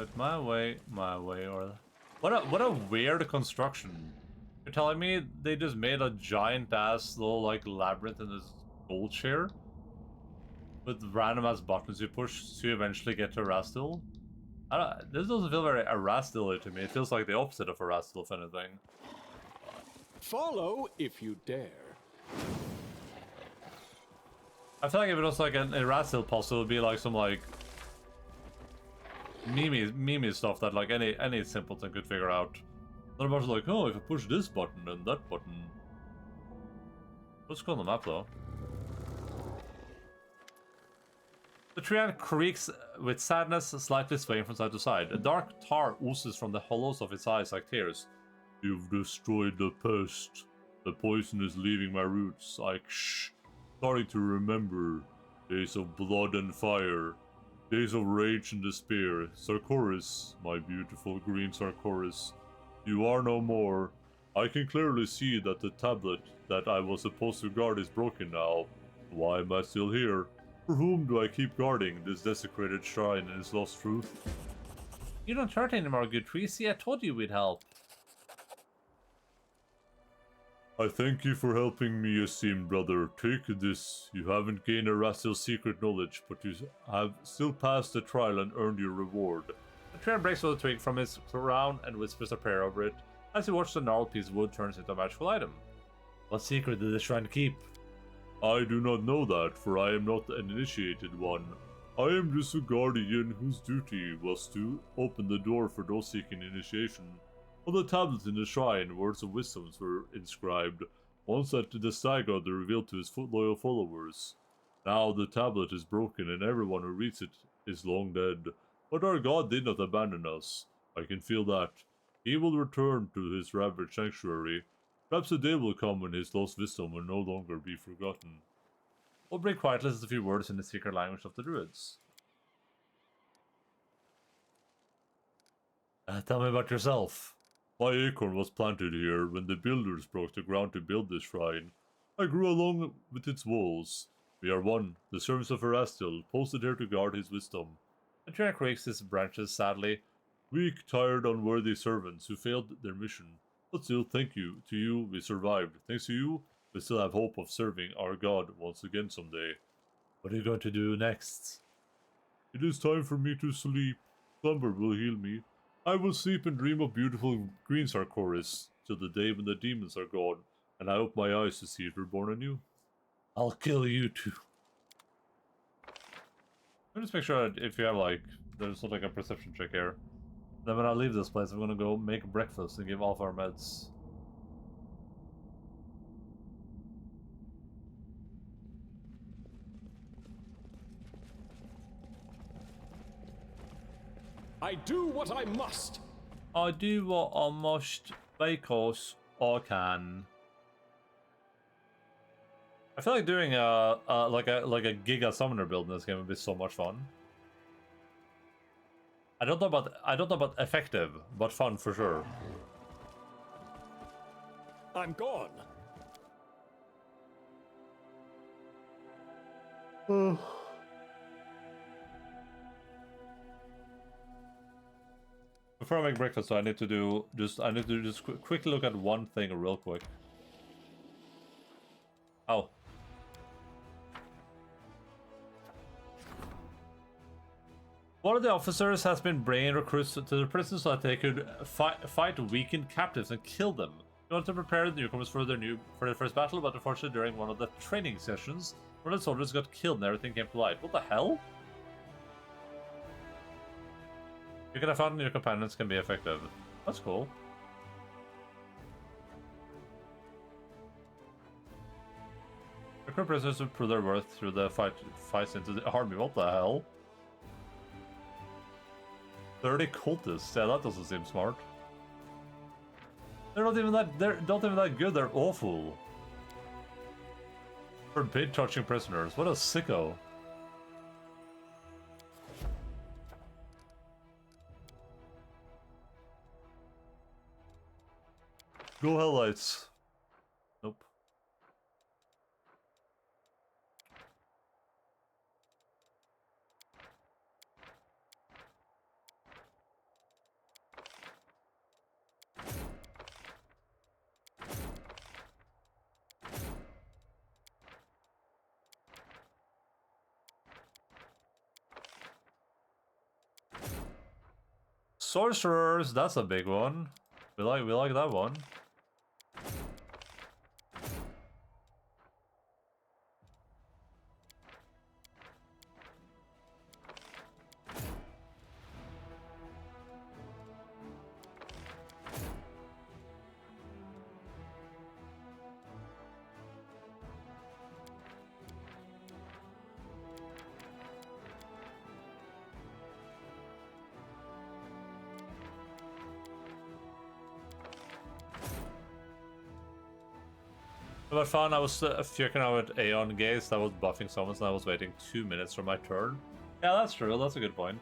it my way, or... What a weird construction. You're telling me they just made a giant-ass little, like, labyrinth in this gold chair? With random-ass buttons you push to eventually get to Erastil? This doesn't feel very Erastil to me. It feels like the opposite of Erastil, if anything. Follow if you dare. I feel like if it was like an Erastil puzzle, it would be like some, like... Meme stuff that, like, any simpleton could figure out. Not a bunch of like, oh, if I push this button and that button. Let's go on the map, though. The Trian creaks with sadness, slightly swaying from side to side. A dark tar oozes from the hollows of its eyes like tears. You've destroyed the pest. The poison is leaving my roots. Starting to remember. Days of blood and fire. Days of rage and despair. Sarkoris, my beautiful green Sarkoris. You are no more. I can clearly see that the tablet that I was supposed to guard is broken now. Why am I still here? For whom do I keep guarding this desecrated shrine and its lost truth? You don't hurt anymore, good tree. See, I told you we'd help. I thank you for helping me, esteemed brother. Take this. You haven't gained Erastil's secret knowledge, but you have still passed the trial and earned your reward. The tree breaks a twig from his crown and whispers a prayer over it. As you watch the gnarled piece of wood turns into a magical item. What secret did the shrine keep? I do not know that, for I am not an initiated one. I am just a guardian whose duty was to open the door for those seeking initiation. On the tablet in the shrine, words of wisdom were inscribed, once that the Stag God revealed to his loyal followers. Now the tablet is broken and everyone who reads it is long dead. But our God did not abandon us. I can feel that. He will return to his ravaged sanctuary. Perhaps a day will come when his lost wisdom will no longer be forgotten. We'll break quietly as a few words in the secret language of the Druids. Tell me about yourself. My acorn was planted here when the builders broke the ground to build this shrine. I grew along with its walls. We are one, the servants of Erastil, posted here to guard his wisdom. The tree creaks its branches sadly. Weak, tired, unworthy servants who failed their mission. But still, thank you. To you, we survived. Thanks to you, we still have hope of serving our God once again someday. What are you going to do next? It is time for me to sleep. Slumber will heal me. I will sleep and dream of beautiful green Sarkoris till the day when the demons are gone, and I open my eyes to see it reborn anew. I'll kill you too. Let me just make sure that if you have, like, there's not like a perception check here. Then when I leave this place, I'm gonna go make breakfast and give off our meds. I do what I must. I do what I must because I can. I feel like doing like a Giga Summoner build in this game would be so much fun. I don't know about effective, but fun for sure. I'm gone. Before I make breakfast, so I need to just quickly look at one thing real quick. Oh. One of the officers has been bringing recruits to the prison so that they could fight weakened captives and kill them. He wanted to prepare the newcomers for their first battle, but unfortunately during one of the training sessions, one of the soldiers got killed and everything came to light. What the hell? You can have fun and your companions can be effective. That's cool. Recruit prisoners to prove their worth through the fights into the army. What the hell? 30 cultists. Yeah, that doesn't seem smart. They're not even that good. They're awful. Forbid touching prisoners. What a sicko. Go Hellites. Nope. Sorcerers, that's a big one. We like that one. It was fun. I was fucking out with Aeon Gaze. I was buffing summons and I was waiting 2 minutes for my turn. Yeah, that's true. That's a good point.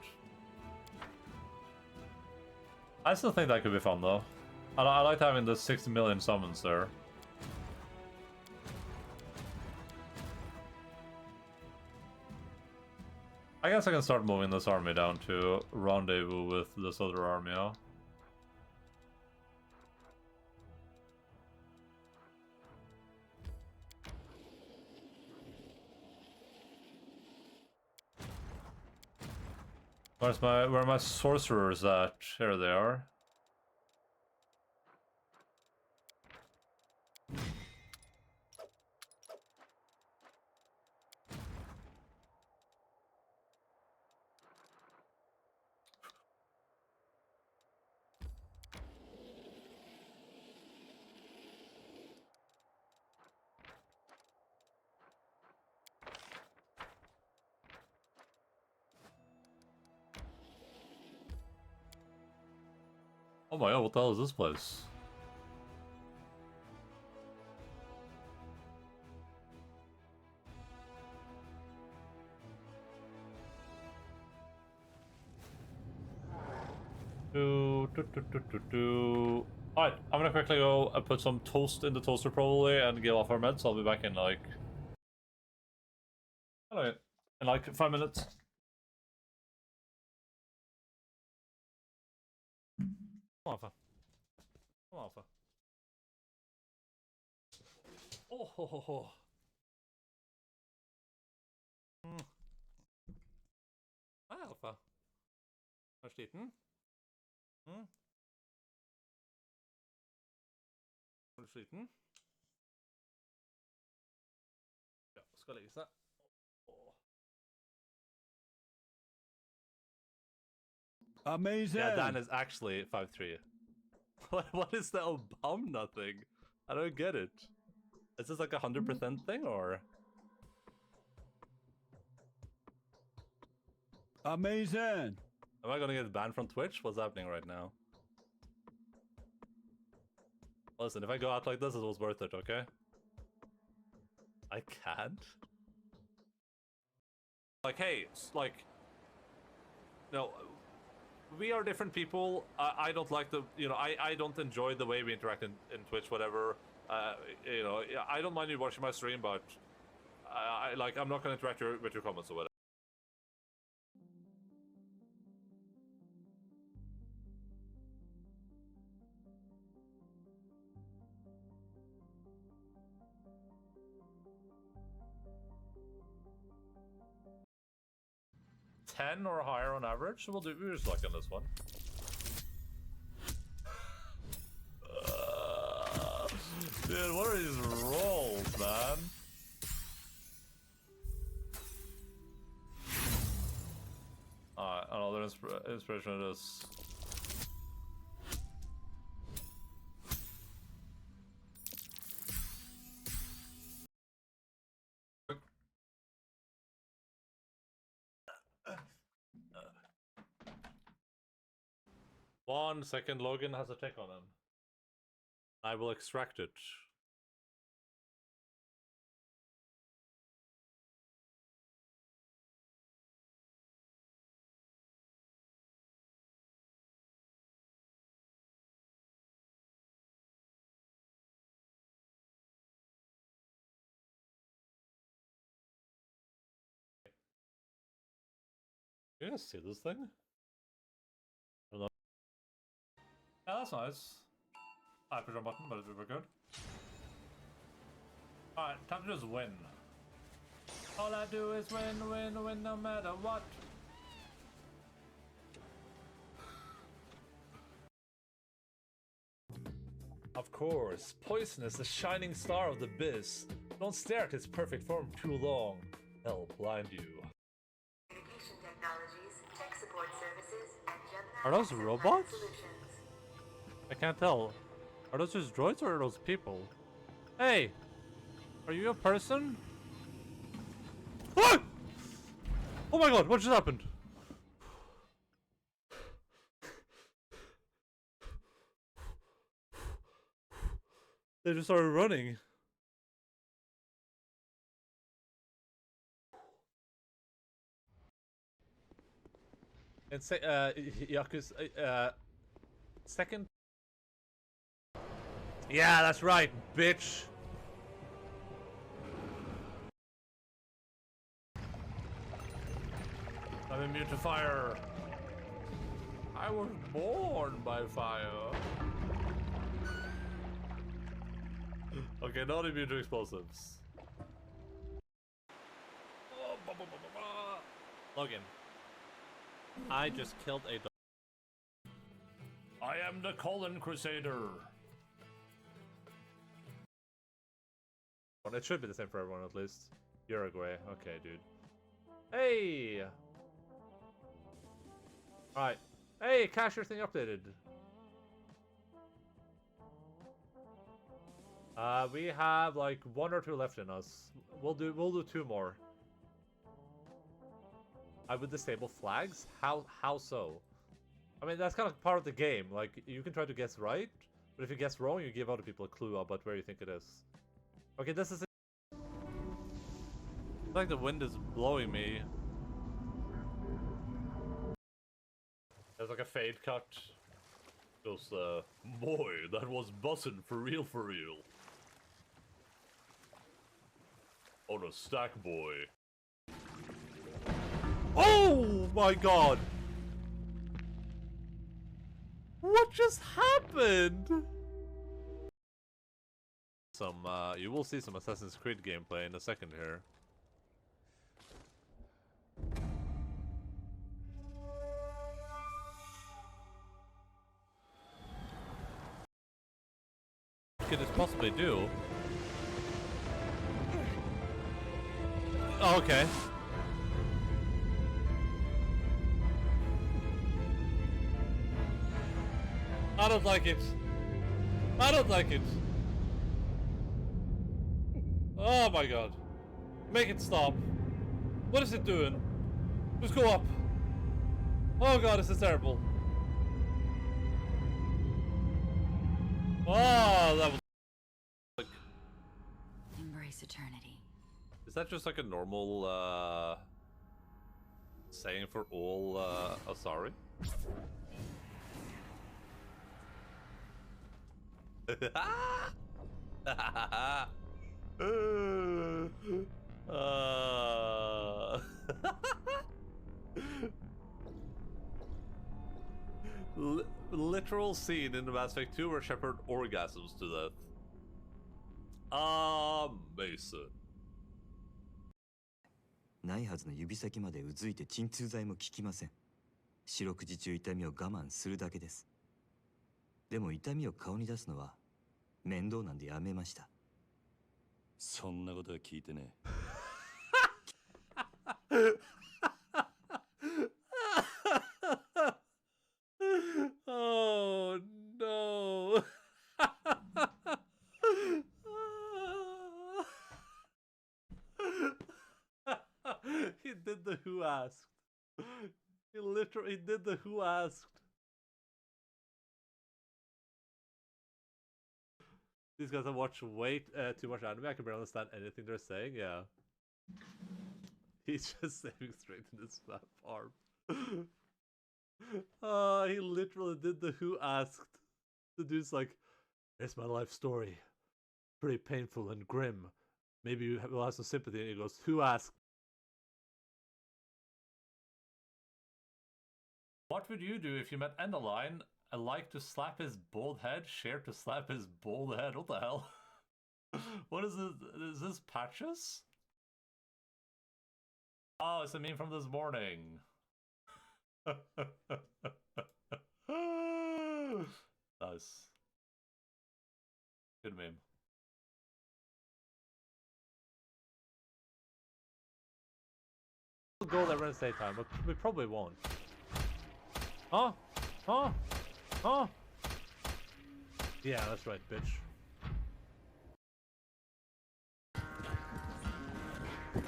I still think that could be fun though. I liked having the 60 million summons there. I guess I can start moving this army down to rendezvous with this other army, huh? Where are my sorcerers at? Here they are. Oh my god, what the hell is this place? Alright, I'm gonna quickly go and put some toast in the toaster probably and get off our meds. I'll be back in like... Hello. In like 5 minutes. Come on, Alpha. Come on, Alpha. Oh, ho, ho, ho. Hi, Alpha. Har du sliten? Er du sliten? Ja, skal legge seg. Amazing. Yeah, Dan is actually 5'3". What is the Obama thing? I don't get it. Is this like 100% thing or? Amazing. Am I gonna get banned from Twitch? What's happening right now? Listen, if I go out like this, it was worth it, okay? I can't? Like, hey, like... No, we are different people. I don't like the... You know, I don't enjoy the way we interact in Twitch, whatever. You know, I don't mind you watching my stream, but... I'm not gonna interact with your comments or whatever. $10 or higher on average, so we'll just luck on this one. Dude, what are these rolls, man? Alright, another inspiration of this. One second, Logan has a tech on him. I will extract it. You guys see this thing? I don't know. Yeah, that's nice. I push a button, but it's super good. Alright, time to just win. All I do is win, win, win, no matter what. Of course, poison is the shining star of the biz. Don't stare at its perfect form too long. They'll blind you. Communication technologies, tech support services, and Gemini Are those asset robots? solutions. I can't tell. Are those just droids or are those people? Hey! Are you a person? Ah! Oh my god, what just happened? They just started running. And say, Yakuza, second. Yeah, that's right, bitch. I'm immune to fire. I was born by fire. Okay, not immune to explosives. Logan, I just killed a dog. I am the Colin Crusader. Well, it should be the same for everyone at least. Uruguay, okay, dude. Hey! Alright. Hey, cashier thing updated. We have like 1 or 2 left in us. We'll do 2 more. I would disable flags? How so? I mean, that's kind of part of the game. Like, you can try to guess right, but if you guess wrong, you give other people a clue about where you think it is. Okay, this is... It's like the wind is blowing me. There's like a fade cut. Goes, boy, that was bussin' for real, for real. On a stack, boy. Oh my god! What just happened? You will see some Assassin's Creed gameplay in a second here. What could this possibly do? Oh, okay. I don't like it. I don't like it. Oh my god. Make it stop. What is it doing? Just go up. Oh god, this is terrible. Oh, that was like... Embrace eternity. Is that just like a normal, saying for all, Asari? Literal scene in the Mass Effect 2 where Shepard orgasms to death. Mason. ないはずの指先までうずいて鎮痛剤も効きません。四六時中痛みを我慢するだけです。でも痛みを顔に出すのは面倒なんでやめました。そんなことは聞いてね。Oh no. He did the who asked. He literally did the who asked. These guys have watched way too much anime. I can barely understand anything they're saying. Yeah. He's just saving straight in his flat arm. He literally did the who asked. The dude's like, "It's my life story. Pretty painful and grim. Maybe you will have some sympathy." And he goes, "Who asked?" What would you do if you met Endaline? I like to slap his bald head, share to slap his bald head. What the hell? What is this? Is this Patches? Oh, it's a meme from this morning. Nice. go there when it's daytime, but we probably won't. Huh? Huh? Huh? Yeah, that's right, bitch.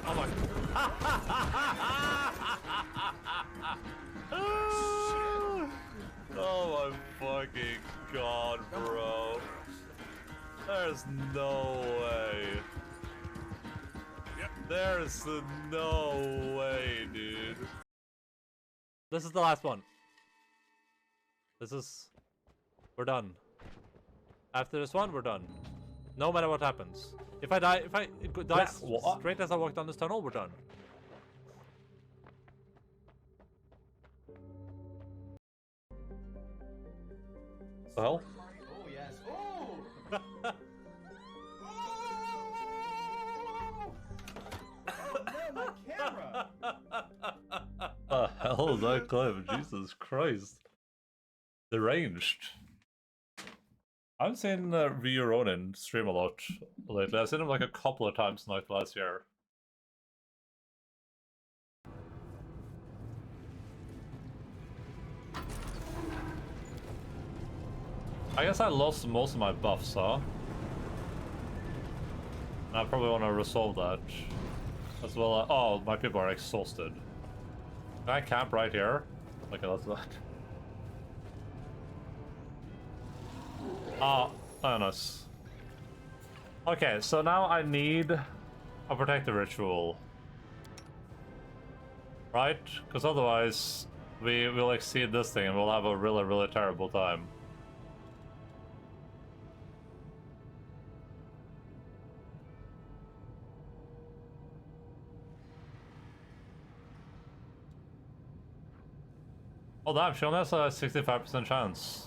Oh my. Oh my fucking god, bro. There's no way. There's no way, dude. This is the last one. We're done. After this one, we're done. No matter what happens. If I die straight as I walk down this tunnel, we're done. The hell? Oh yes. Oh! Oh no, my camera! The hell is that clip? Jesus Christ. Deranged. I've seen Ryu Ronin stream a lot lately. I've seen him like a couple of times like last year. I guess I lost most of my buffs, huh? I probably want to resolve that. As well. Oh, my people are exhausted. Can I camp right here? Okay, that's that. Oh, nice. Okay, so now I need a protective ritual. Right? Because otherwise, we will exceed this thing and we'll have a really, really terrible time. Oh damn, she only has a 65% chance.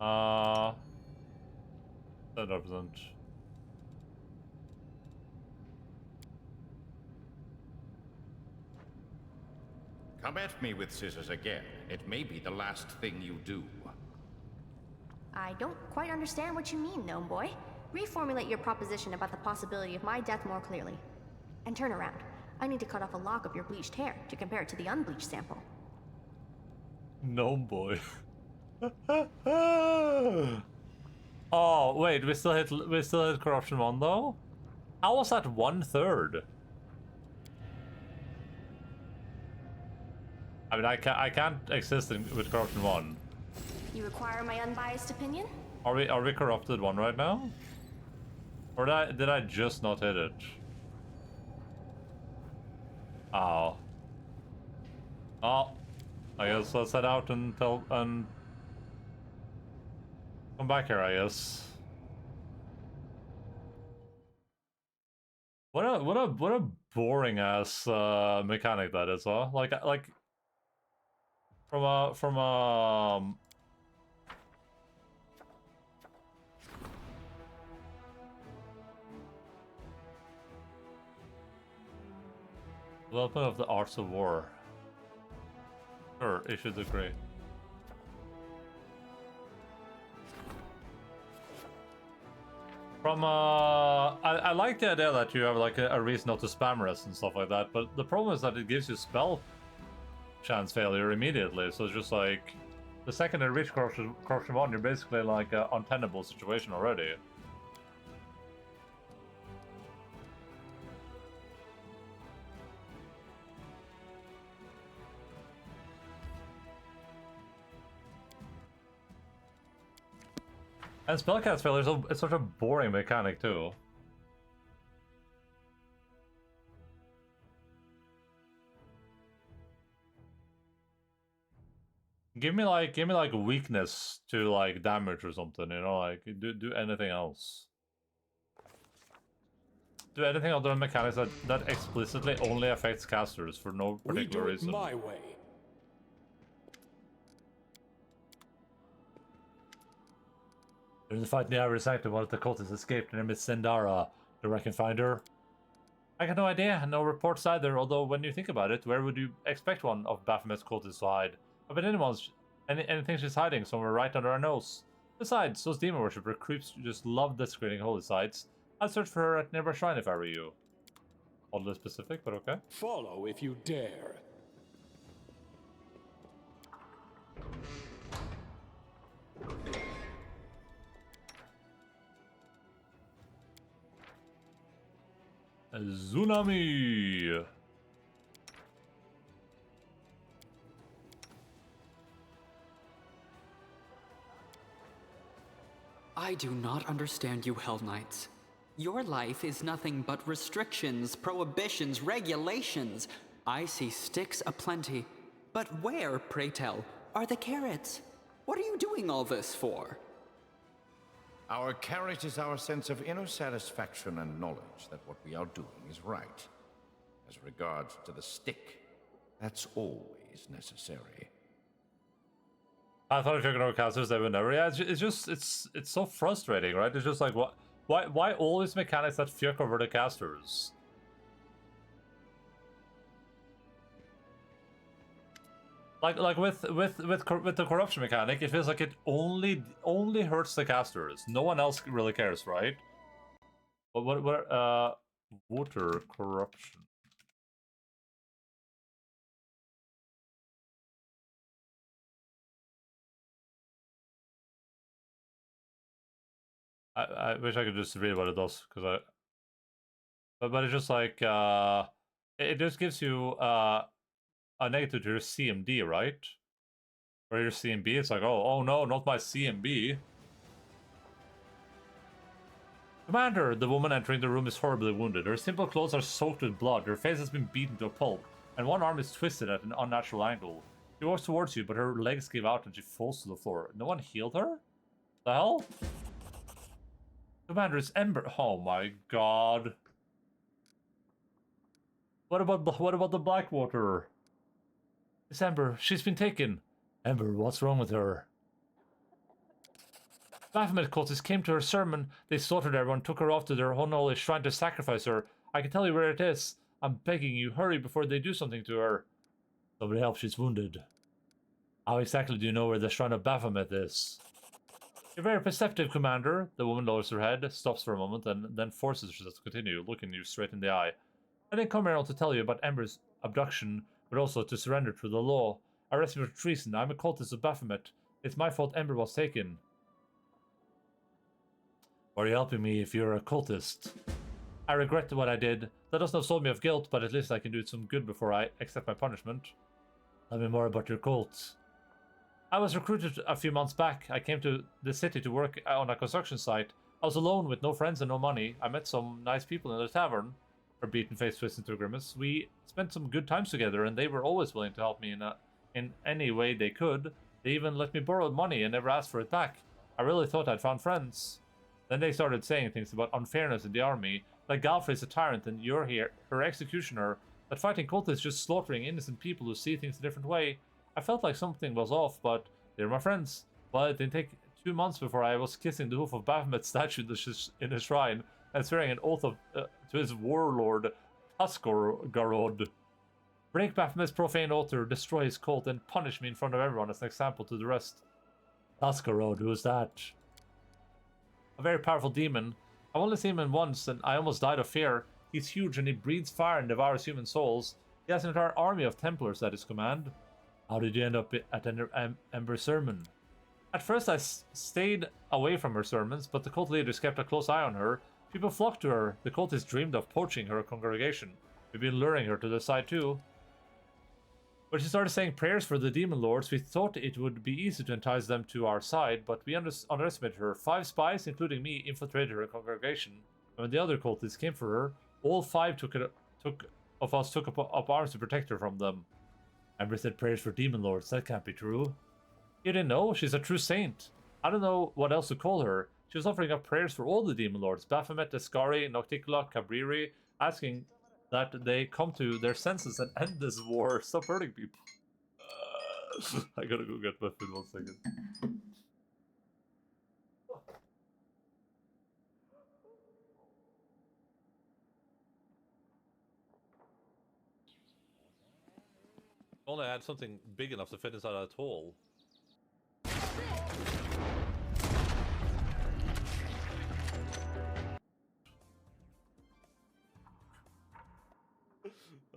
100%. Come at me with scissors again. It may be the last thing you do. I don't quite understand what you mean, Gnome Boy. Reformulate your proposition about the possibility of my death more clearly. And turn around. I need to cut off a lock of your bleached hair to compare it to the unbleached sample. Gnome Boy. Oh wait, we still hit corruption 1 though? How was that 1/3? I mean, I can't exist with corruption 1. You require my unbiased opinion? Are we corrupted 1 right now? Or did I just not hit it? Oh. Oh. I guess let's head out and come back here, I guess. What a boring ass mechanic that is, huh? Like from a development of the arts of war. Sure, issue decree. From I like the idea that you have like a reason not to spam rest and stuff like that, but the problem is that it gives you spell chance failure immediately. So it's just like the second you reach corruption 1, you're basically like an untenable situation already. And spellcast failure is such a boring mechanic too. Give me like weakness to like damage or something, you know, like do anything else. Do anything other than mechanics that explicitly only affects casters for no particular reason. We do it my way. During the fight in the Ivory Sanctum, one of the cultists escaped and named Sendara, the Wrecking Finder. I got no idea, no reports either, although when you think about it, where would you expect one of Baphomet's cultists to hide? I bet anything she's hiding somewhere right under our nose. Besides, those demon worshipper creeps just love desecrating holy sites. I'd search for her at nearby shrine if I were you. oddly specific, but okay. Follow if you dare. Tsunami! I do not understand you, Hell Knights. Your life is nothing but restrictions, prohibitions, regulations. I see sticks aplenty. But where, pray tell, are the carrots? What are you doing all this for? Our carrot is our sense of inner satisfaction and knowledge that what we are doing is right. As regards to the stick, that's always necessary. I thought casters they would never. Yeah, it's so frustrating, right? It's just like why always mechanics that fuck over the casters? Like with the corruption mechanic, it feels like it only hurts the casters. No one else really cares, right? But what water corruption? I wish I could just read what it does, because but it's just like it just gives you a negative to your CMD, right? Or your CMB, it's like, oh no, not my CMB. Commander, the woman entering the room is horribly wounded. Her simple clothes are soaked with blood, her face has been beaten to a pulp, and one arm is twisted at an unnatural angle. She walks towards you, but her legs give out and she falls to the floor. No one healed her? The hell? Commander, it's Ember. Oh my god. What about the Blackwater? It's Ember. She's been taken. Ember, what's wrong with her? Baphomet cultists came to her sermon. They slaughtered everyone, took her off to their unholy shrine to sacrifice her. I can tell you where it is. I'm begging you, hurry before they do something to her. Somebody help, she's wounded. How exactly do you know where the shrine of Baphomet is? You're very perceptive, Commander. The woman lowers her head, stops for a moment, and then forces herself to continue, looking you straight in the eye. I didn't come here to tell you about Ember's abduction, but also to surrender to the law. Arrest me for treason. I'm a cultist of Baphomet. It's my fault Ember was taken. Why are you helping me if you're a cultist? I regret what I did. That doesn't absolve me of guilt, but at least I can do some good before I accept my punishment. Tell me more about your cult. I was recruited a few months back. I came to the city to work on a construction site. I was alone with no friends and no money. I met some nice people in the tavern. Her beaten face twisted into a grimace. We spent some good times together, and they were always willing to help me in any way they could. They even let me borrow money and never asked for it back. I really thought I'd found friends. Then they started saying things about unfairness in the army, that Galfrey's a tyrant and you're here, her executioner, that fighting cultists is just slaughtering innocent people who see things a different way. I felt like something was off, but they're my friends. Well, it didn't take 2 months before I was kissing the hoof of Baphomet's statue in his shrine and swearing an oath to his warlord, Tuskarorod. Break Baphomet's profane altar, destroy his cult, and punish me in front of everyone as an example to the rest. Tuskarorod, who is that? A very powerful demon. I've only seen him once, and I almost died of fear. He's huge and he breathes fire and devours human souls. He has an entire army of Templars at his command. How did you end up at Ember's sermon? At first I stayed away from her sermons, but the cult leaders kept a close eye on her. People flocked to her. The cultists dreamed of poaching her congregation. We've been luring her to their side too. When she started saying prayers for the demon lords, we thought it would be easy to entice them to our side, but we underestimated her. 5 spies, including me, infiltrated her congregation. And when the other cultists came for her, all 5 took up arms to protect her from them. Ember said prayers for demon lords. That can't be true. You didn't know? She's a true saint. I don't know what else to call her. She was offering up prayers for all the demon lords, Baphomet, Escari, Nocticula, Cabriri, asking that they come to their senses and end this war. Stop hurting people. I gotta go get my food 1 second. Only I had something big enough to fit inside that hole.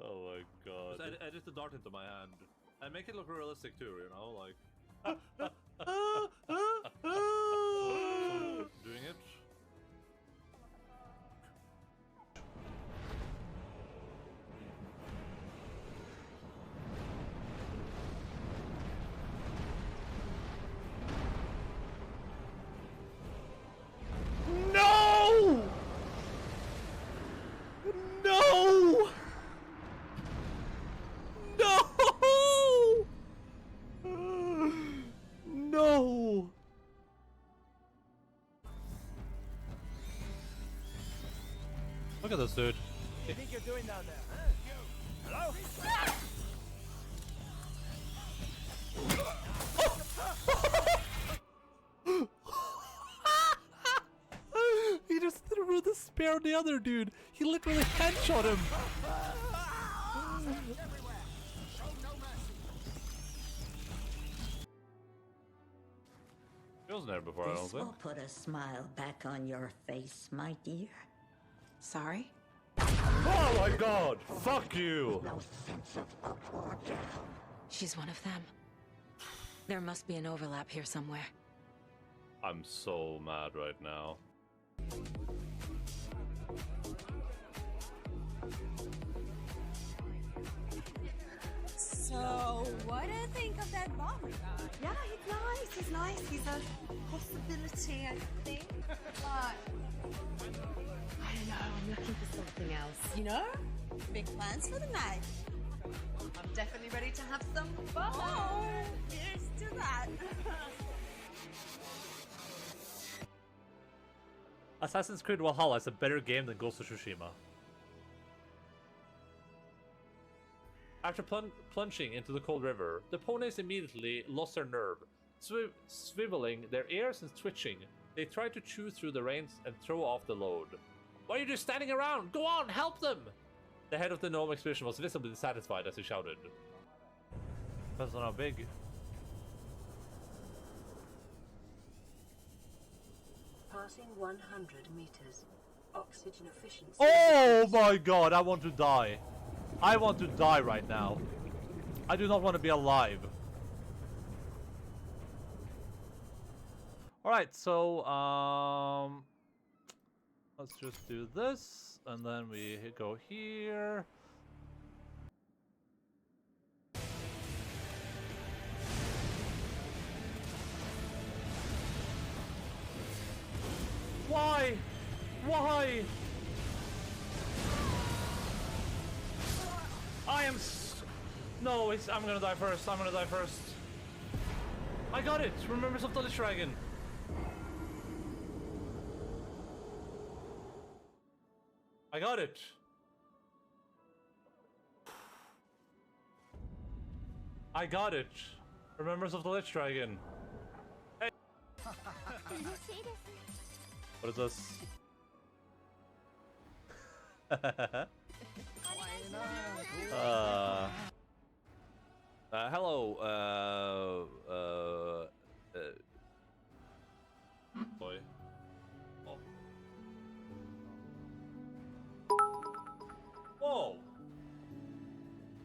Oh my god. Just edit the dart into my hand. And make it look realistic too, you know, like... so doing it. No! No! No! No! Look at this dude. What do you think you're doing down there? Huh? Hello? He just threw the spear on the other dude. He literally headshot him. He wasn't there before, I don't This think. will put a smile back on your face, my dear. Sorry? Oh my god! Fuck you! No sense of order. She's one of them. There must be an overlap here somewhere. I'm so mad right now. So, what do you think of that bomber guy? Yeah, he's nice. He's nice. He's a possibility, I think. But I don't know. I'm looking for something else. You know? Big plans for the night. I'm definitely ready to have some fun. Oh, here's to that. Assassin's Creed Valhalla is a better game than Ghost of Tsushima. After plunging into the cold river, the ponies immediately lost their nerve. Swiveling their ears and twitching, they tried to chew through the reins and throw off the load. Why are you just standing around? Go on, help them! The head of the gnome expedition was visibly dissatisfied as he shouted. Depends on how big. Passing 100 meters. Oxygen efficiency. Oh my god, I want to die. I want to die right now. I do not want to be alive. Alright, so, let's just do this, and then we go here. Why? Why? No, I'm gonna die first. I'm gonna die first. I got it! Remembrance of the Lich Dragon. I got it. I got it. Remembrance of the Lich Dragon. Hey. What is this? Hello, boy. Oh. Whoa!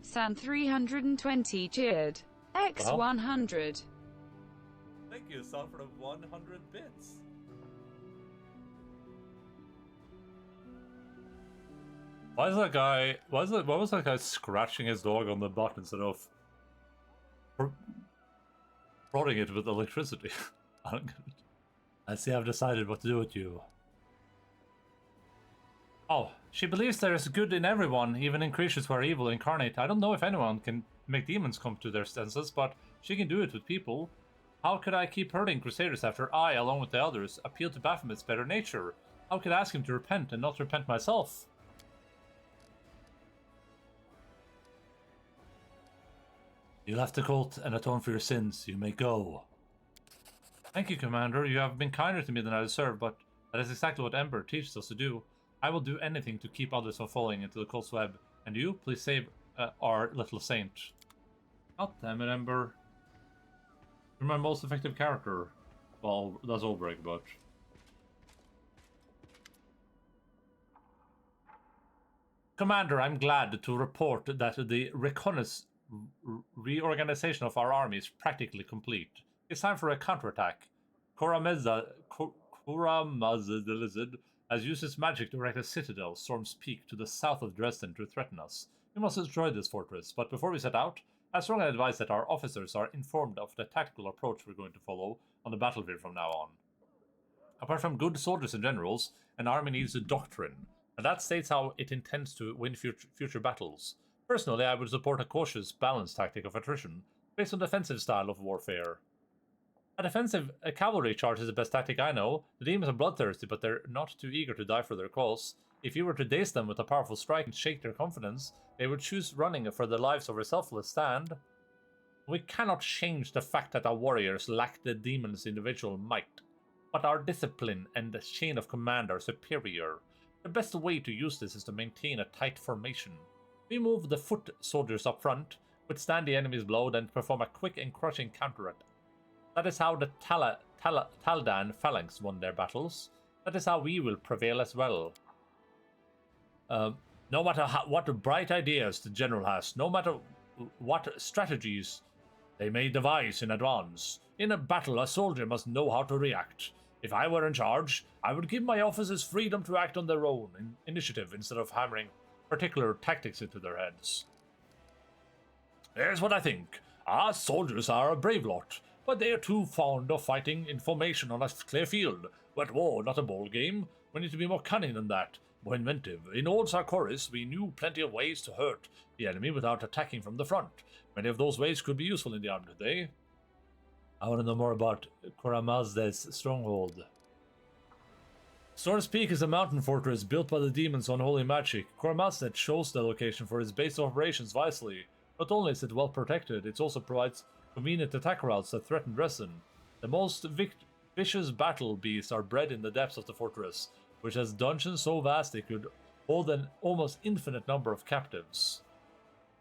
San 320 cheered. X 100. Thank you, San, for the 100 bits. Why is that guy? Why was that guy scratching his dog on the butt instead of prodding it with electricity? I don't get it. I see I've decided what to do with you. Oh, she believes there is good in everyone, even in creatures who are evil incarnate. I don't know if anyone can make demons come to their senses, but she can do it with people. How could I keep hurting Crusaders after I, along with the others, appeal to Baphomet's better nature? How could I ask him to repent and not repent myself? You left the cult and atone for your sins. You may go. Thank you, Commander. You have been kinder to me than I deserve, but that is exactly what Ember teaches us to do. I will do anything to keep others from falling into the cult's web. And you, please save our little saint. God damn it, Ember. You're my most effective character. Well, that's Ulbrich, but... Commander, I'm glad to report that the reorganization of our army is practically complete. It's time for a counterattack. Kuramazid has used its magic to erect a citadel, Storm's Peak, to the south of Dresden to threaten us. We must destroy this fortress, but before we set out, I strongly advise that our officers are informed of the tactical approach we're going to follow on the battlefield from now on. Apart from good soldiers and generals, an army needs a doctrine, and that states how it intends to win future battles. Personally, I would support a cautious, balanced tactic of attrition, based on defensive style of warfare. A cavalry charge is the best tactic I know. The demons are bloodthirsty, but they're not too eager to die for their cause. If you were to daze them with a powerful strike and shake their confidence, they would choose running for their lives over a selfless stand. We cannot change the fact that our warriors lack the demon's individual might, but our discipline and the chain of command are superior. The best way to use this is to maintain a tight formation. We move the foot soldiers up front, withstand the enemy's blow, then perform a quick and crushing counterattack. That is how the Taldan phalanx won their battles. That is how we will prevail as well. No matter what bright ideas the general has, no matter what strategies they may devise in advance, in a battle a soldier must know how to react. If I were in charge, I would give my officers freedom to act on their own initiative instead of hammering particular tactics into their heads. Here's what I think. Our soldiers are a brave lot, but they are too fond of fighting in formation on a clear field. But war, not a ball game. We need to be more cunning than that, more inventive. In old Sarkoris, we knew plenty of ways to hurt the enemy without attacking from the front. Many of those ways could be useful in the army today. I want to know more about Kuramazde's stronghold. Storm's Peak is a mountain fortress built by the demon's unholy magic. Kuramazde chose the location for its base of operations wisely. Not only is it well protected, it also provides convenient attack routes that threaten Dresden. The most vicious battle beasts are bred in the depths of the fortress, which has dungeons so vast they could hold an almost infinite number of captives.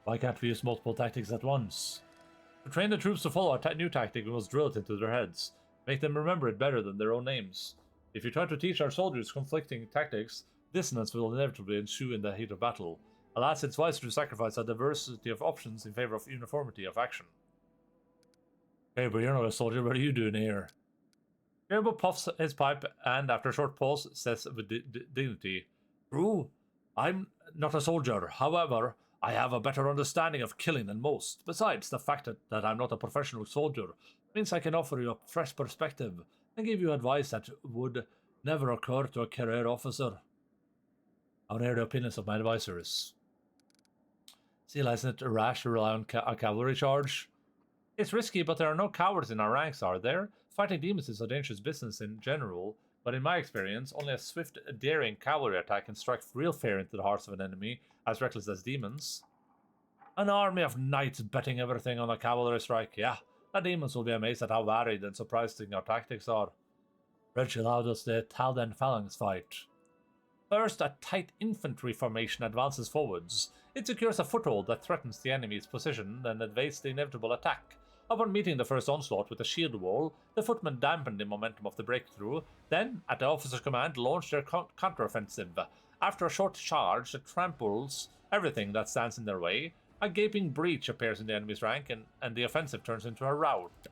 Why can't we use multiple tactics at once? To train the troops to follow a new tactic, we must drill it into their heads. Make them remember it better than their own names. If you try to teach our soldiers conflicting tactics, dissonance will inevitably ensue in the heat of battle. Alas, it's wiser to sacrifice a diversity of options in favor of uniformity of action. Hey, but you're not a soldier, what are you doing here? Grabo puffs his pipe and, after a short pause, says with dignity, True, I'm not a soldier. However, I have a better understanding of killing than most. Besides, the fact that I'm not a professional soldier means I can offer you a fresh perspective and give you advice that would never occur to a career officer. I want to hear the opinions of my advisors. Seal, isn't it rash to rely on a cavalry charge? It's risky, but there are no cowards in our ranks, are there? Fighting demons is a dangerous business in general, but in my experience, only a swift, daring cavalry attack can strike real fear into the hearts of an enemy as reckless as demons. An army of knights betting everything on a cavalry strike, yeah. The demons will be amazed at how varied and surprising our tactics are. Reggie, how does the Taldan phalanx fight? First, a tight infantry formation advances forwards. It secures a foothold that threatens the enemy's position and evades the inevitable attack. Upon meeting the first onslaught with a shield wall, the footmen dampened the momentum of the breakthrough, then, at the officer's command, launched their counteroffensive. After a short charge that tramples everything that stands in their way, a gaping breach appears in the enemy's rank, and the offensive turns into a rout.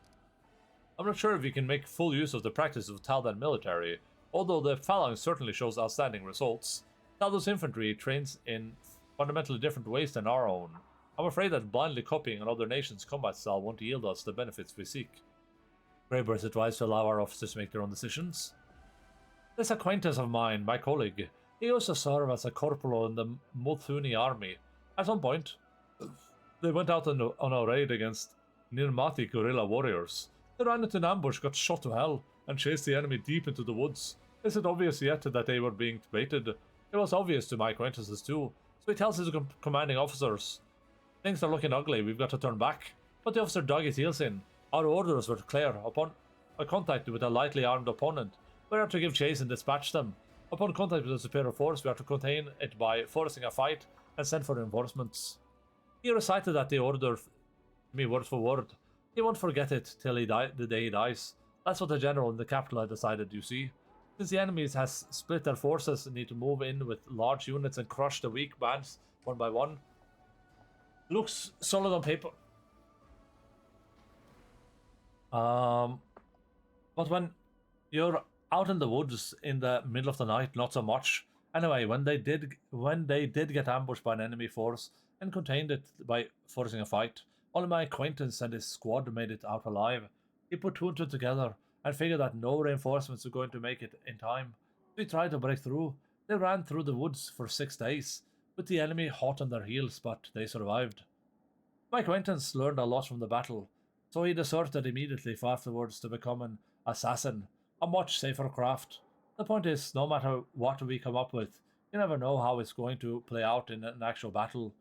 I'm not sure if we can make full use of the practice of Taldan military, although the phalanx certainly shows outstanding results. Taldan's infantry trains in fundamentally different ways than our own. I'm afraid that blindly copying another nation's combat style won't yield us the benefits we seek. Greybird's advised to allow our officers to make their own decisions. This acquaintance of mine, my colleague, he used to serve as a corporal in the Muthuni army. At some point, they went out on a raid against Nirmati guerrilla warriors. They ran into an ambush, got shot to hell, and chased the enemy deep into the woods. Is it obvious yet that they were being baited? It was obvious to my acquaintances too, so he tells his commanding officers, things are looking ugly, we've got to turn back. But the officer dug his heels in. Our orders were clear. Upon a contact with a lightly armed opponent, we are to give chase and dispatch them. Upon contact with a superior force, we are to contain it by forcing a fight and send for reinforcements. He recited that the order to me word for word. He won't forget it till the day he dies. That's what the general in the capital had decided, you see. Since the enemies has split their forces and need to move in with large units and crush the weak bands one by one. Looks solid on paper. But when you're out in the woods in the middle of the night, not so much. Anyway, when they did get ambushed by an enemy force and contained it by forcing a fight, only my acquaintance and his squad made it out alive. He put two and two together and figured that no reinforcements were going to make it in time. They tried to break through. They ran through the woods for 6 days, with the enemy hot on their heels, but they survived. My acquaintance learned a lot from the battle, so he deserted immediately afterwards to become an assassin, a much safer craft. The point is, no matter what we come up with, you never know how it's going to play out in an actual battle,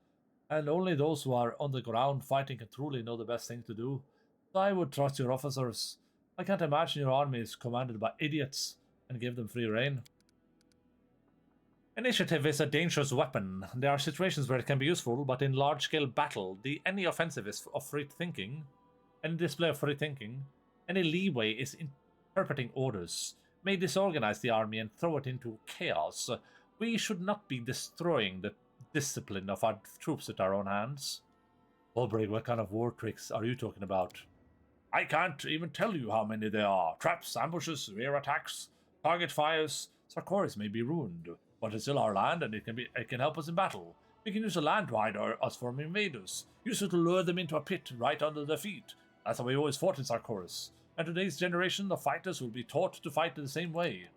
and only those who are on the ground fighting can truly know the best thing to do. So I would trust your officers. I can't imagine your army is commanded by idiots, and give them free rein. Initiative is a dangerous weapon. There are situations where it can be useful, but in large-scale battle, any offensive is of free thinking, any display of free thinking, any leeway is interpreting orders, may disorganize the army and throw it into chaos. We should not be destroying the discipline of our troops at our own hands. Olbrich, what kind of war tricks are you talking about? I can't even tell you how many there are. Traps, ambushes, rear attacks, target fires. Sarkoris may be ruined, but it's still our land and it can help us in battle. We can use the land to hide us from invaders. Use it to lure them into a pit right under their feet. That's how we always fought in Sarkoris. And today's generation of fighters will be taught to fight the same way.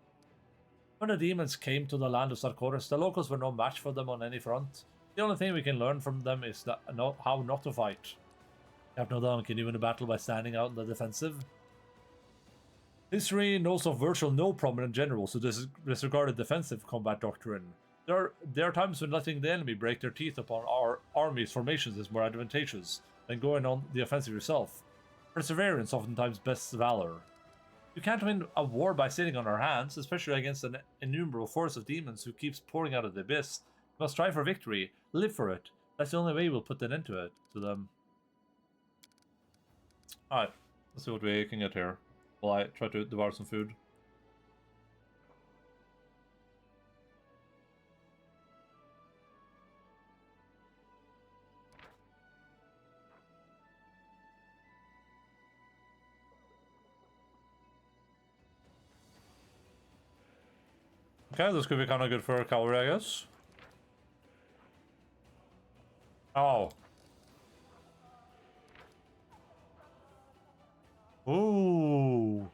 When the demons came to the land of Sarkoris, the locals were no match for them on any front. The only thing we can learn from them is how not to fight. Captain O'Donnell can even a battle by standing out in the defensive. History knows of virtual no prominent generals who disregarded defensive combat doctrine. There are times when letting the enemy break their teeth upon our army's formations is more advantageous than going on the offensive yourself. Perseverance oftentimes bests valor. You can't win a war by sitting on our hands, especially against an innumerable force of demons who keeps pouring out of the abyss. We must strive for victory, live for it. That's the only way we'll put an end to them. Alright, let's see what we can get here while I try to devour some food. Okay, this could be kind of good for cavalry, I guess. Oh. Ooh.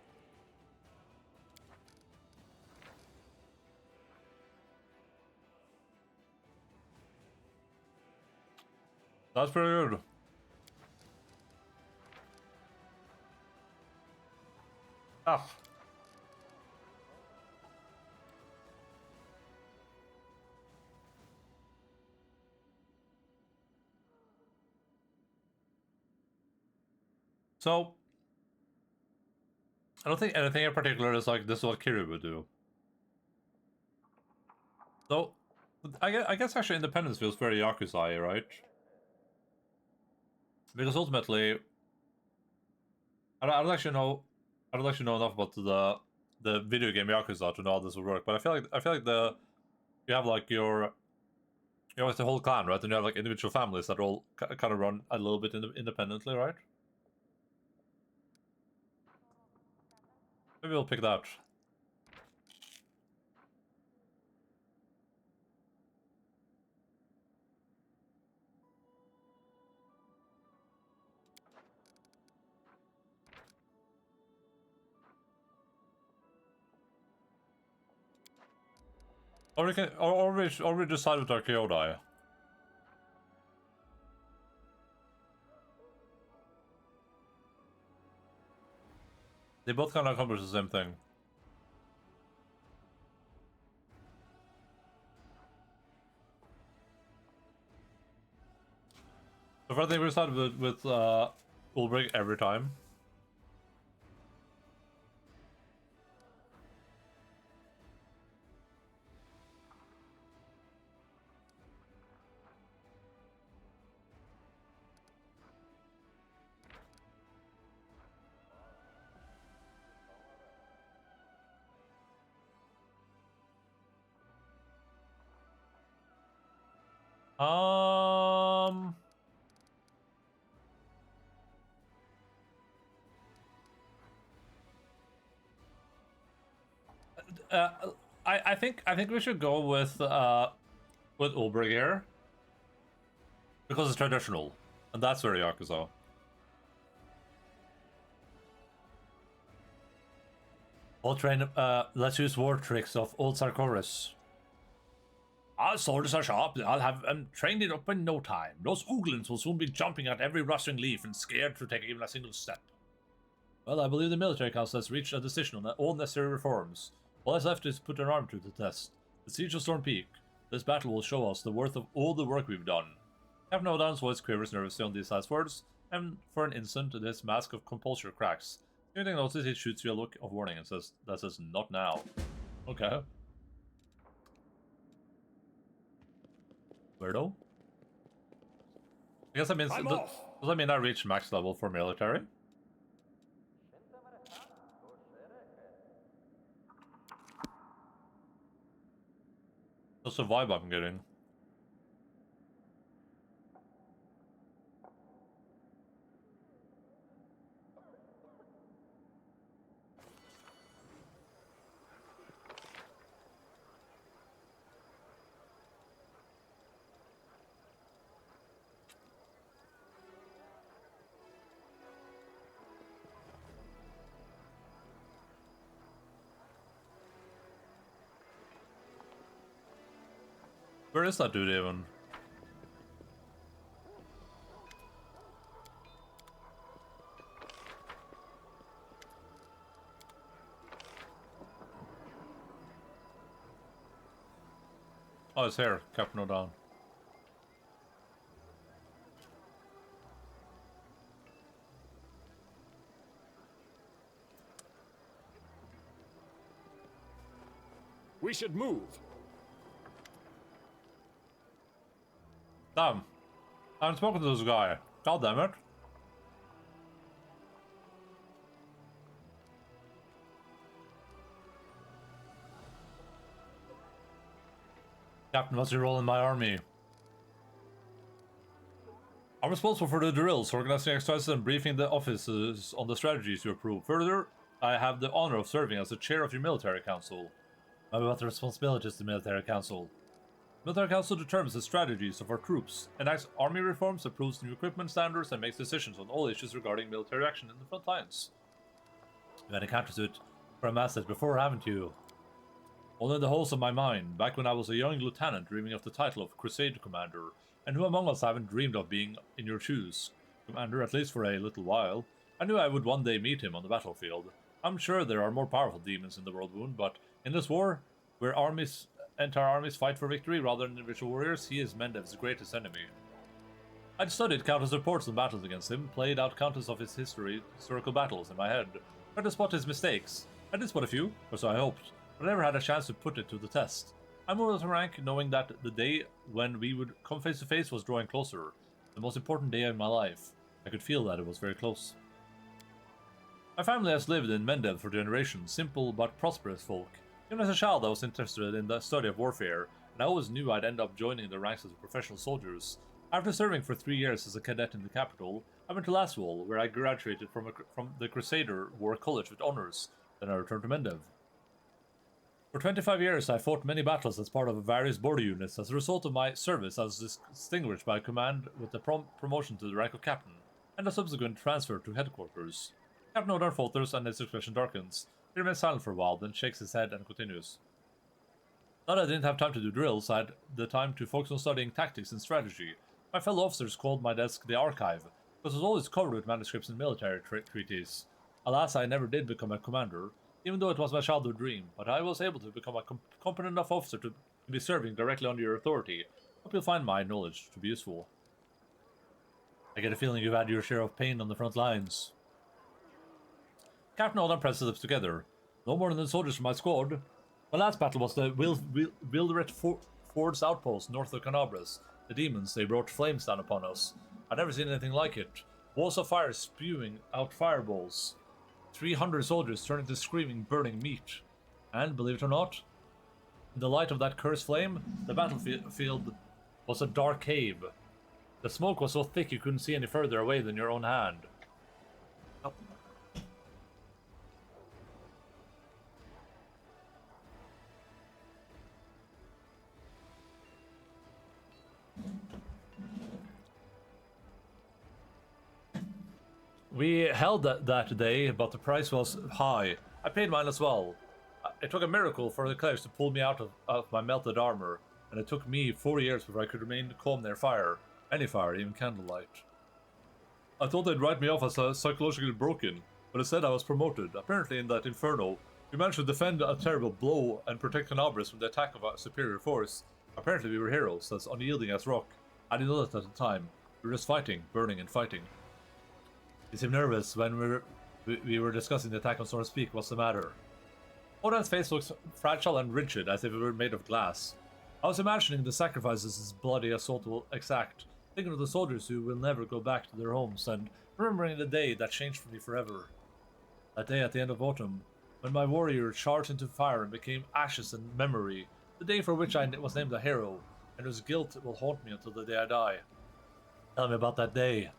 That's pretty good. Ah. So, I don't think anything in particular is like this is what Kiri would do. So, I guess actually independence feels very Yakuza, right? Because ultimately, I don't actually know enough about the video game Yakuza to know how this will work. But I feel like you have like your it's the whole clan, right? And you have like individual families that all kind of run a little bit independently, right? Maybe we'll pick that. Or we decide with our Kyodai. They both kind of accomplish the same thing. So if I think we start with Ulbrich every time. Um. I think we should go with Ulbrich here because it's traditional, and that's very Yakuza. I'll train. Let's use war tricks of old Sarkoris. Our soldiers are sharp. I'll have them trained it up in no time. Those Ooglins will soon be jumping at every rustling leaf and scared to take even a single step. Well, I believe the military council has reached a decision on all necessary reforms. All that's left is to put an army to the test. The siege of Storm Peak. This battle will show us the worth of all the work we've done. Captain Odan's voice quivers nervously on these last words, and for an instant, this mask of compulsion cracks. You think notice he shoots you a look of warning and says, "Not now." Okay. Weirdo. I guess that means does that mean I reached max level for military? That's the vibe I'm getting. Where is that dude even? Oh, it's here, Captain O'Down. We should move. Damn. I haven't spoken to this guy. God damn it. Captain, what's your role in my army? I'm responsible for the drills, organizing exercises and briefing the officers on the strategies you approve. Further, I have the honor of serving as the chair of your military council. I have about the responsibilities of the military council. The military council determines the strategies of our troops, enacts army reforms, approves new equipment standards, and makes decisions on all issues regarding military action in the front lines. You've had encounters with it from assets before, haven't you? All in the holes of my mind, back when I was a young lieutenant dreaming of the title of Crusade Commander, and who among us haven't dreamed of being in your shoes? Commander, at least for a little while. I knew I would one day meet him on the battlefield. I'm sure there are more powerful demons in the world wound, but in this war, where entire armies fight for victory rather than individual warriors, he is Mendev's greatest enemy. I'd studied countless reports on battles against him, played out countless of his historical battles in my head, tried to spot his mistakes. I did spot a few, or so I hoped, but I never had a chance to put it to the test. I moved to rank knowing that the day when we would come face to face was drawing closer, the most important day of my life. I could feel that it was very close. My family has lived in Mendev for generations, simple but prosperous folk. Even as a child, I was interested in the study of warfare, and I always knew I'd end up joining the ranks of the professional soldiers. After serving for 3 years as a cadet in the capital, I went to Laswell, where I graduated from the Crusader War College with honors. Then I returned to Mendev. For 25 years, I fought many battles as part of various border units. As a result of my service, I was distinguished by command with a promotion to the rank of captain, and a subsequent transfer to headquarters. Captain Odar falters and his expression darkens. He remains silent for a while, then shakes his head and continues. Now that I didn't have time to do drills, I had the time to focus on studying tactics and strategy. My fellow officers called my desk the archive, because it was always covered with manuscripts and military treaties. Alas, I never did become a commander, even though it was my childhood dream, but I was able to become a competent enough officer to be serving directly under your authority. Hope you'll find my knowledge to be useful. I get a feeling you've had your share of pain on the front lines. Captain Odin presses lips together. No more than the soldiers from my squad. My last battle was the Wildret Ford's outpost north of Canabras. The demons, they brought flames down upon us. I'd never seen anything like it. Walls of fire spewing out fireballs. 300 soldiers turned into screaming, burning meat. And, believe it or not, in the light of that cursed flame, the battlefield was a dark cave. The smoke was so thick you couldn't see any further away than your own hand. Oh. We held that day, but the price was high. I paid mine as well. It took a miracle for the clerics to pull me out of my melted armor, and it took me 4 years before I could remain calm near fire. Any fire, even candlelight. I thought they'd write me off as psychologically broken, but instead I was promoted. Apparently in that inferno, we managed to defend a terrible blow and protect Canabris from the attack of a superior force. Apparently we were heroes, as unyielding as rock. I didn't know that at the time. We were just fighting, burning and fighting. You seemed nervous when we were discussing the attack on Storm's Peak. What's the matter? Odin's face looks fragile and rigid, as if it were made of glass. I was imagining the sacrifices his bloody assault will exact, thinking of the soldiers who will never go back to their homes, and remembering the day that changed for me forever. That day at the end of autumn, when my warrior charged into fire and became ashes in memory, the day for which I was named a hero, and whose guilt will haunt me until the day I die. Tell me about that day.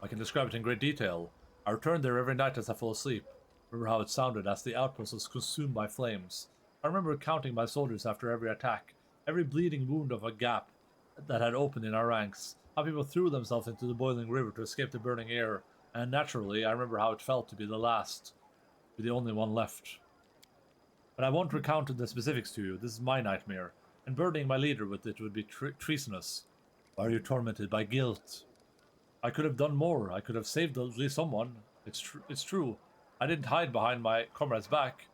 I can describe it in great detail. I returned there every night as I fell asleep. Remember how it sounded as the outpost was consumed by flames. I remember counting my soldiers after every attack, every bleeding wound of a gap that had opened in our ranks, how people threw themselves into the boiling river to escape the burning air, and naturally I remember how it felt to be the last, to be the only one left. But I won't recount the specifics to you. This is my nightmare, and burdening my leader with it would be treasonous. Why are you tormented by guilt? I could have done more. I could have saved at least someone. It's true. I didn't hide behind my comrade's back,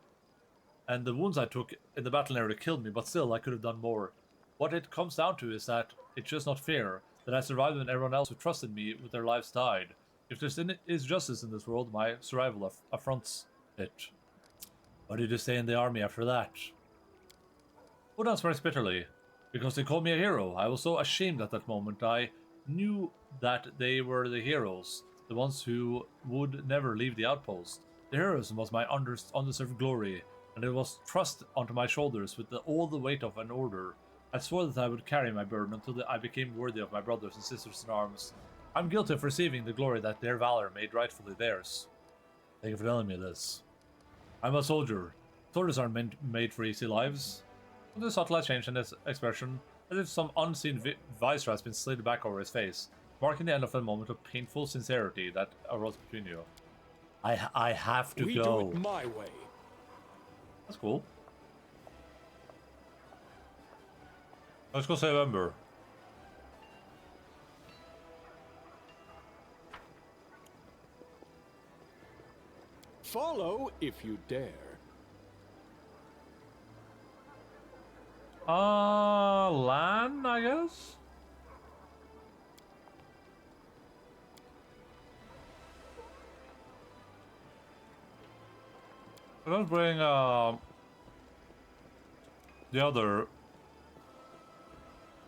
and the wounds I took in the battle nearly killed me, but still, I could have done more. What it comes down to is that it's just not fair that I survived when everyone else who trusted me with their lives died. If there is justice in this world, my survival affronts it. What did you say in the army after that? Odin swears bitterly, because they called me a hero. I was so ashamed at that moment. I knew that they were the heroes, the ones who would never leave the outpost. The heroism was my undeserved glory, and it was thrust onto my shoulders with all the weight of an order. I swore that I would carry my burden until I became worthy of my brothers and sisters in arms. I'm guilty of receiving the glory that their valor made rightfully theirs. Thank you for telling me this. I'm a soldier. Soldiers aren't made for easy lives. With a subtle change in his expression, as if some unseen visor has been slid back over his face, marking the end of a moment of painful sincerity that arose between you. I have to go. We do it my way. That's cool. Let's go save Ember. Follow if you dare. Lan, I guess? Let's bring, the other...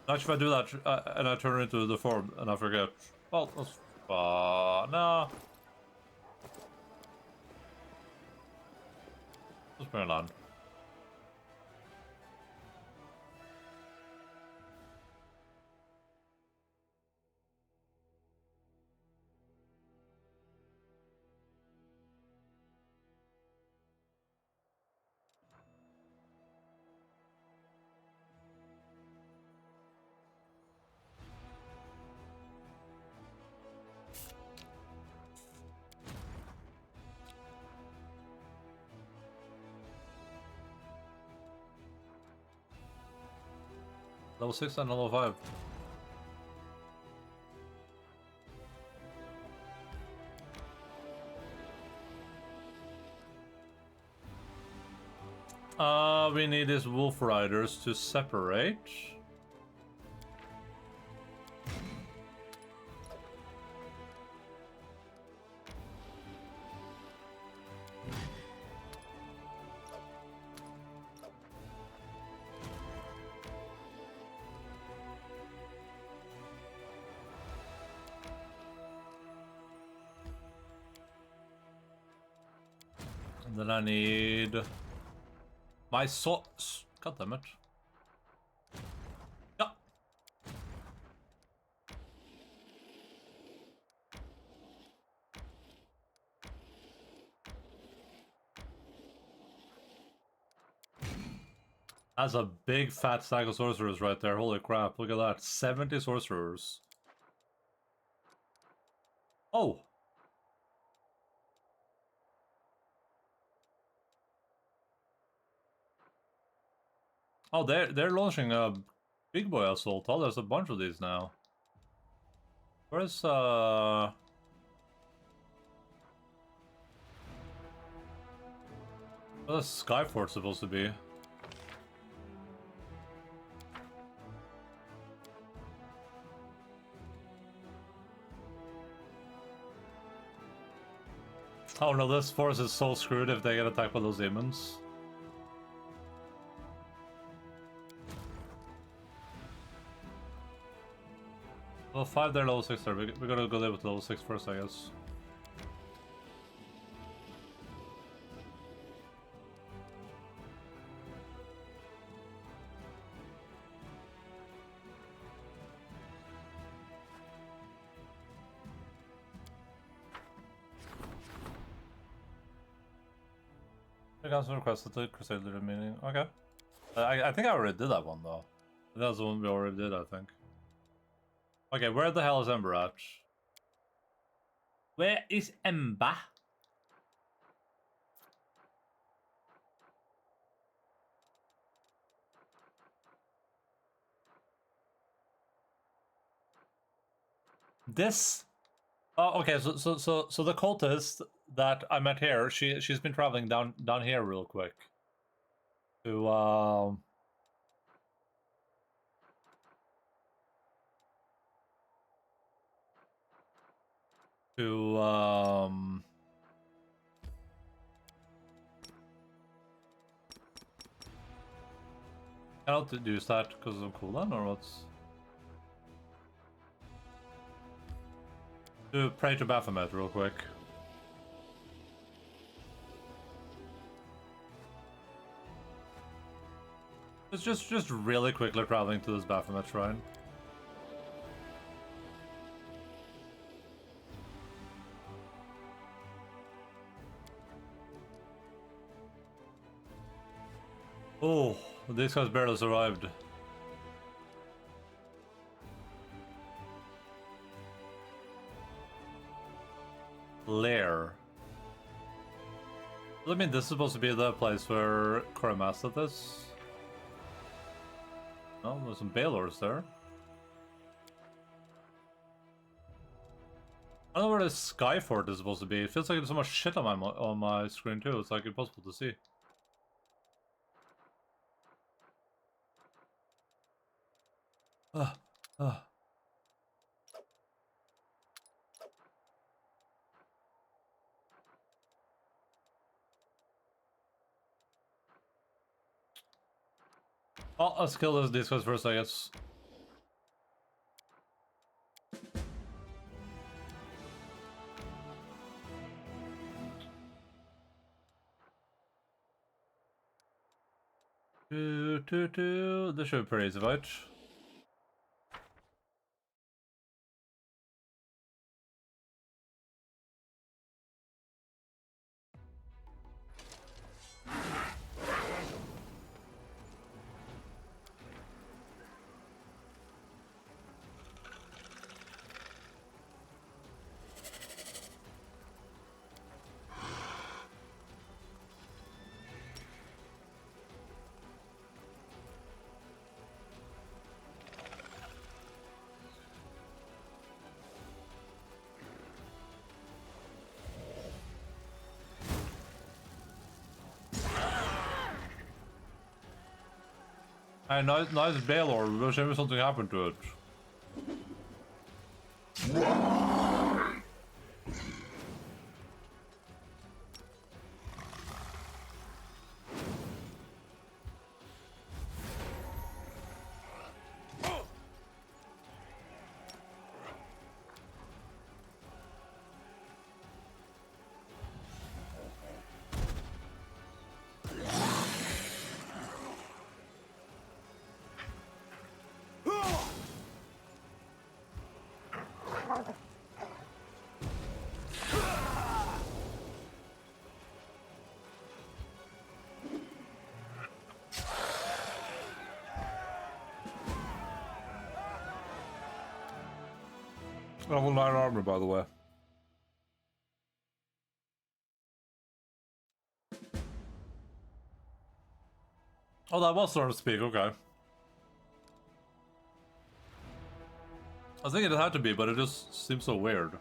Actually, if I do that, and I turn into the form, and I forget... Well, let's... nah. Let's bring it on. Level 6 and level 5. We need these wolf riders to separate. And then I need my God damn it. Yeah. That's a big fat stack of sorcerers right there. Holy crap, look at that. 70 sorcerers. Oh! Oh, they're launching a big boy assault. Oh, there's a bunch of these now. Where's where's Skyfort supposed to be? Oh no, this force is so screwed if they get attacked by those demons. Well, 5 there, level 6 there. We're gonna go there with level 6 first, I guess. I got some requested the Crusader remaining. Okay. I think I already did that one though. That's the one we already did, I think. Okay, where the hell is Ember at? Where is Ember? This? Oh, okay. So the cultist that I met here, she's been traveling down here real quick to I don't deduce that because of cooldown or what's to pray to Baphomet real quick. It's just really quickly traveling to this Baphomet shrine. Oh, these guys barely survived. Lair. I mean, this is supposed to be the place where Koramaseth is. Oh, there's some Balors there. I don't know where the Skyfort is supposed to be. It feels like there's so much shit on my screen too. It's like impossible to see. Oh, let's kill these guys first, I guess. This should be pretty easy, right? Hey, nice Balor. Wish maybe something happened to it. Level 9 armor, by the way. Oh, that was sort of speak, okay. I was thinking it had to be, but it just seems so weird.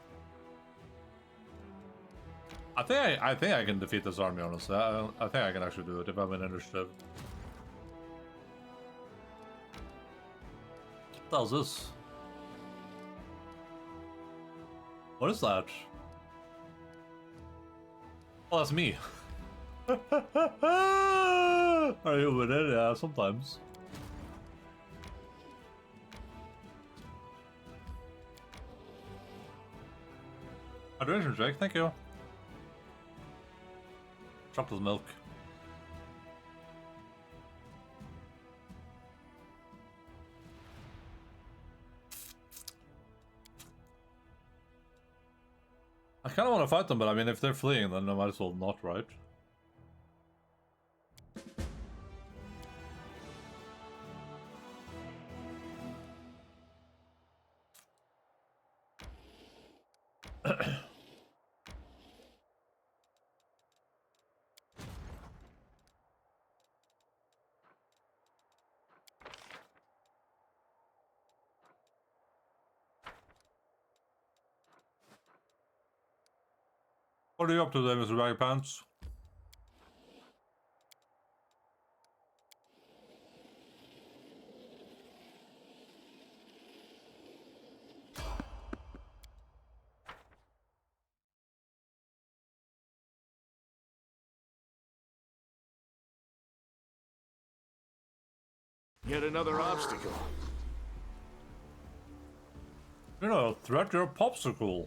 I think I can defeat this army, honestly. I think I can actually do it if I'm in initiative. What the hell is this? What is that? Oh, that's me. Are you with it? Yeah, sometimes. Hydration Jake, thank you. Chocolate milk. I kind of want to fight them, but I mean, if they're fleeing, then I might as well not, right? What are you up to today, Mr. Baggy Pants? Yet another obstacle. You know, threat your popsicle.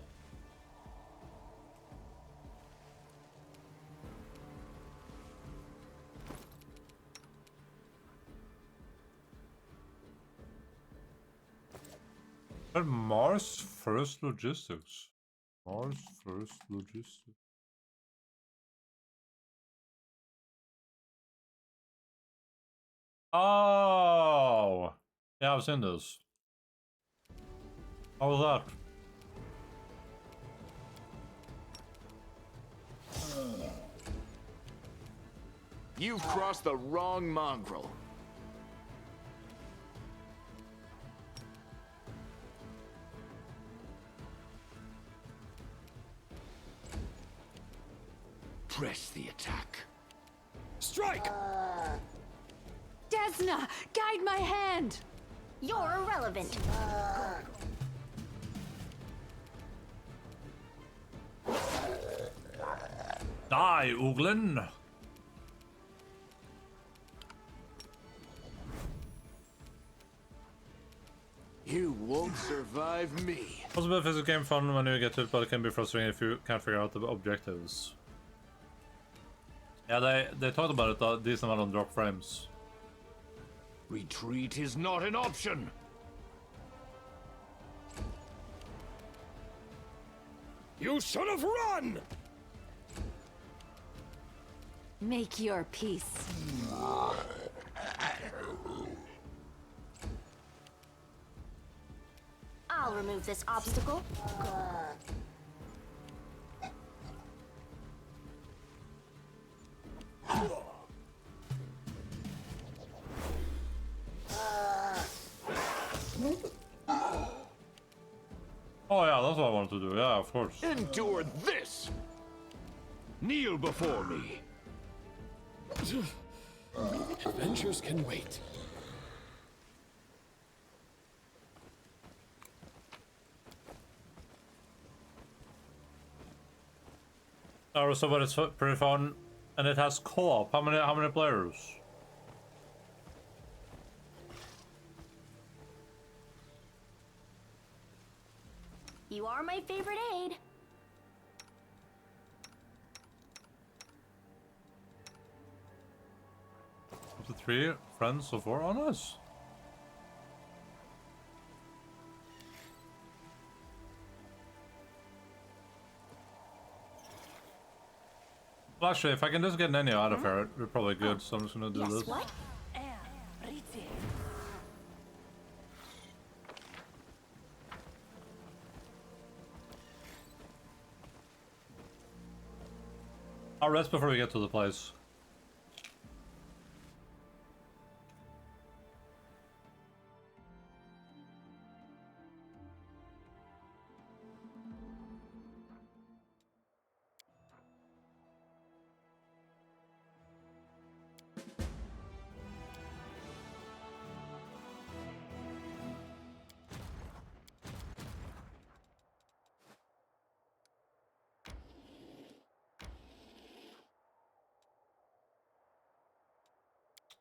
And Mars First Logistics. Mars First Logistics. Oh! Yeah, I've seen this. How was that? You've crossed the wrong mongrel. Press the attack. Strike! Desna, guide my hand! You're irrelevant. Die, Uglin! You won't survive me. Possible if it's a game fun when you get to it, but it can be frustrating if you can't figure out the objectives. Yeah, they talked about it a decent amount on drop frames. Retreat is not an option. You should have run! Make your peace. I'll remove this obstacle. Oh yeah, that's what I wanted to do. Yeah, of course. Endure this! Kneel before me. Adventures can wait. Oh, so but it's pretty fun, and it has co-op. How many players? You are my favorite aide. Up to 3 friends so far. Oh, nice. Well, actually, if I can just get Nenio out of here, we're probably good. So I'm just gonna do this. What? I'll rest before we get to the place.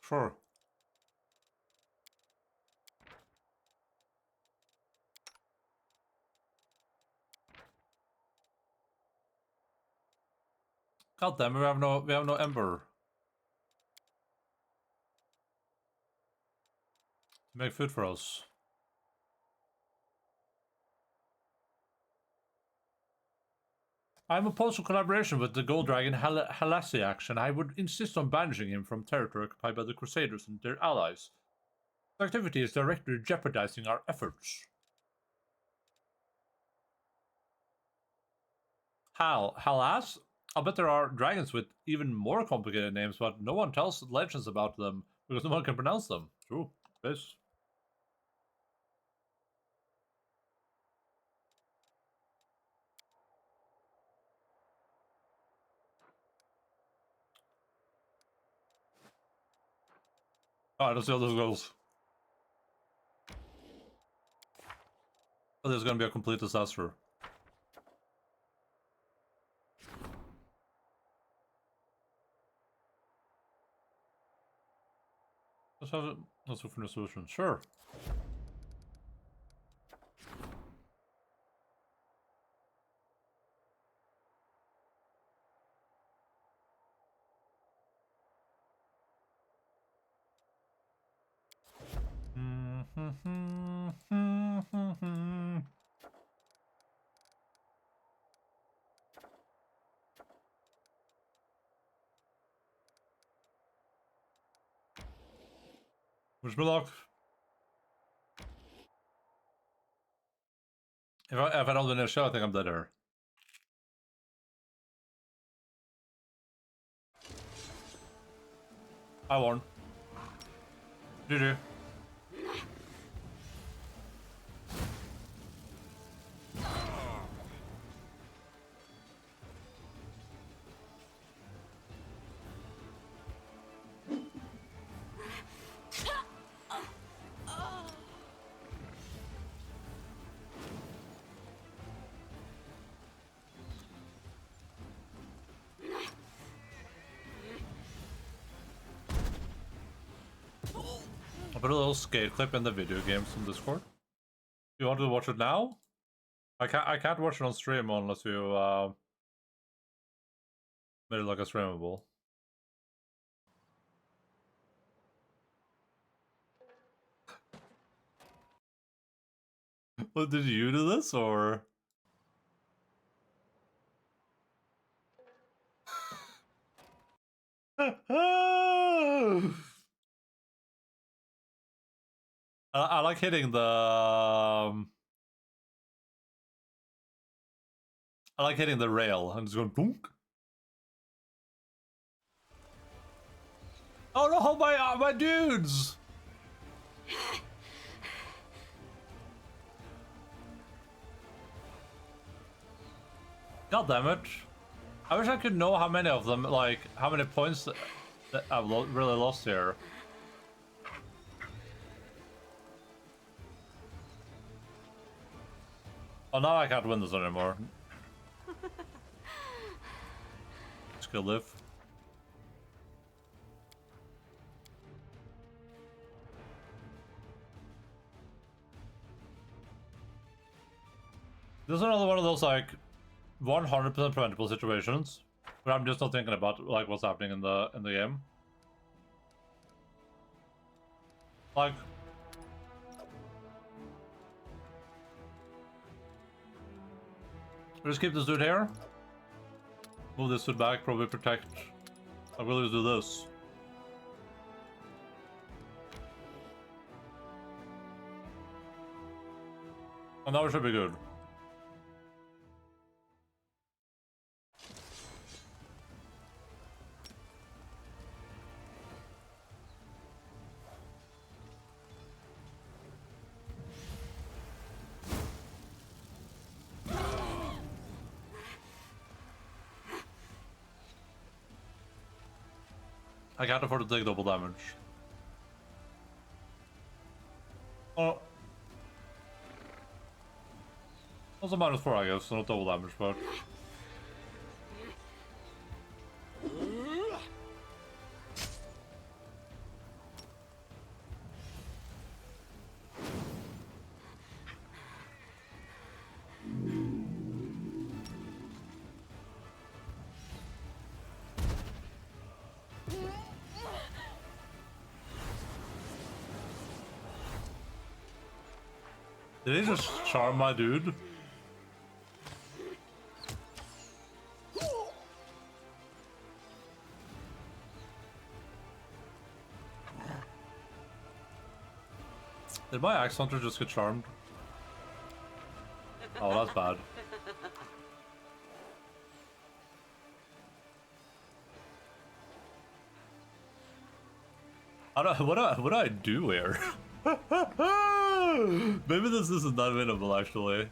Sure. God damn it, we have no ember. To make food for us. I'm opposed to collaboration with the Gold Dragon Halasiak, and I would insist on banishing him from territory occupied by the Crusaders and their allies. This activity is directly jeopardizing our efforts. Halas? I'll bet there are dragons with even more complicated names, but no one tells legends about them because no one can pronounce them. True. Yes. Alright, let's see how this goes. Oh, this is gonna be a complete disaster. Let's look for a solution. Sure. Wish me luck. If I don't win this show, I think I'm dead here. I won. GG. I'll put a little skate clip in the video games on Discord. You want to watch it now? I can't watch it on stream unless you made it like a streamable. What, did you do this or? I like hitting the I like hitting the rail and just going boom. Oh no, my dudes! God damn it! I wish I could know how many of them, like how many points that I've really lost here. Oh, now I can't win this anymore. Skill live. This is another one of those like 100% preventable situations where I'm just not thinking about like what's happening in the game. Like we'll just keep this dude here. Move this dude back, probably protect. I will just do this. And now we should be good. I can't afford to take double damage. Oh. Also -4, I guess, so not double damage, but... Did he just charm my dude? Did my Axe Hunter just get charmed? Oh, that's bad. What do I do here? Maybe this isn't that winnable, actually.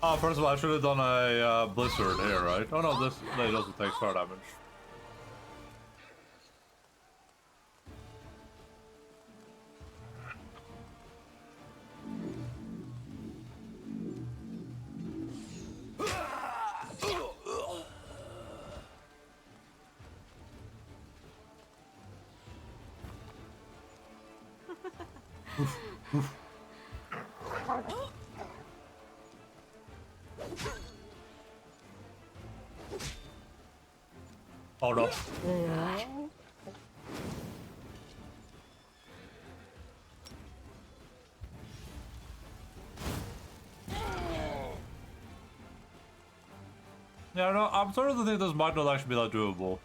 Oh, first of all, I should have done a blizzard here, right? Oh no, this doesn't take fire damage. Oh no. Yeah, no, I'm starting to think this might not actually be that doable.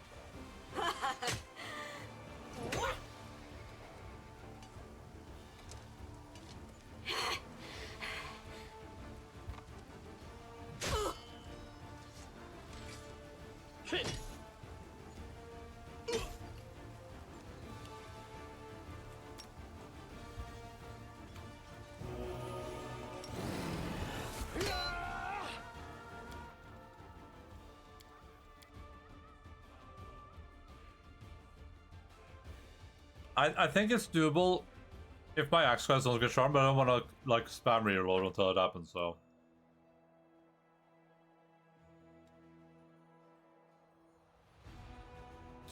I think it's doable if my axe guys don't get charmed, but I don't want to like spam reload until it happens. So.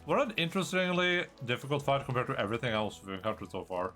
What an interestingly difficult fight compared to everything else we've encountered so far.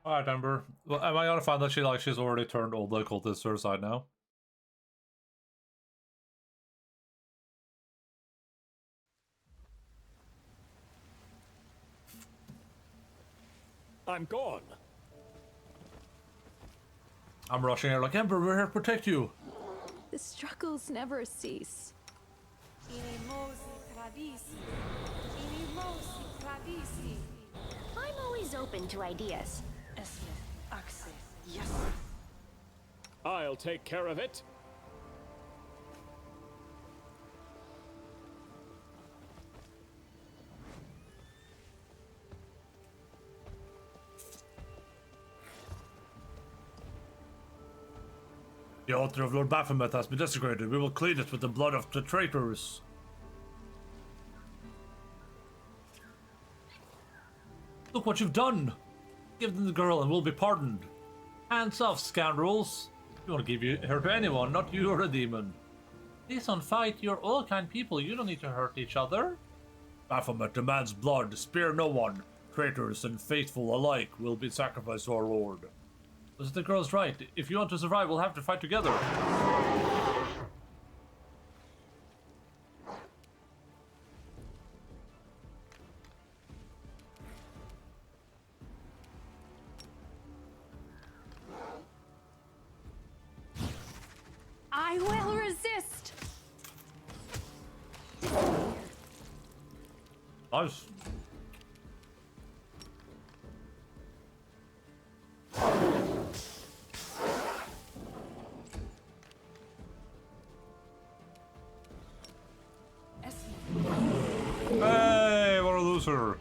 Alright, Ember. Well, am I gonna find that she's already turned all the cultists to her side now? I'm gone. I'm rushing her like, Ember, we're here to protect you. The struggles never cease. I'm always open to ideas. Yes. I'll take care of it. The altar of Lord Baphomet has been desecrated. We will clean it with the blood of the traitors. Look what you've done! Give them the girl and we'll be pardoned. Hands off, scoundrels! You won't give her to anyone, not you or a demon. Please don't fight. You're all kind people. You don't need to hurt each other. Baphomet demands blood. Spare no one. Traitors and faithful alike will be sacrificed to our lord. Was the girl's right? If you want to survive, we'll have to fight together. I will resist. Nice. Hey, what a loser.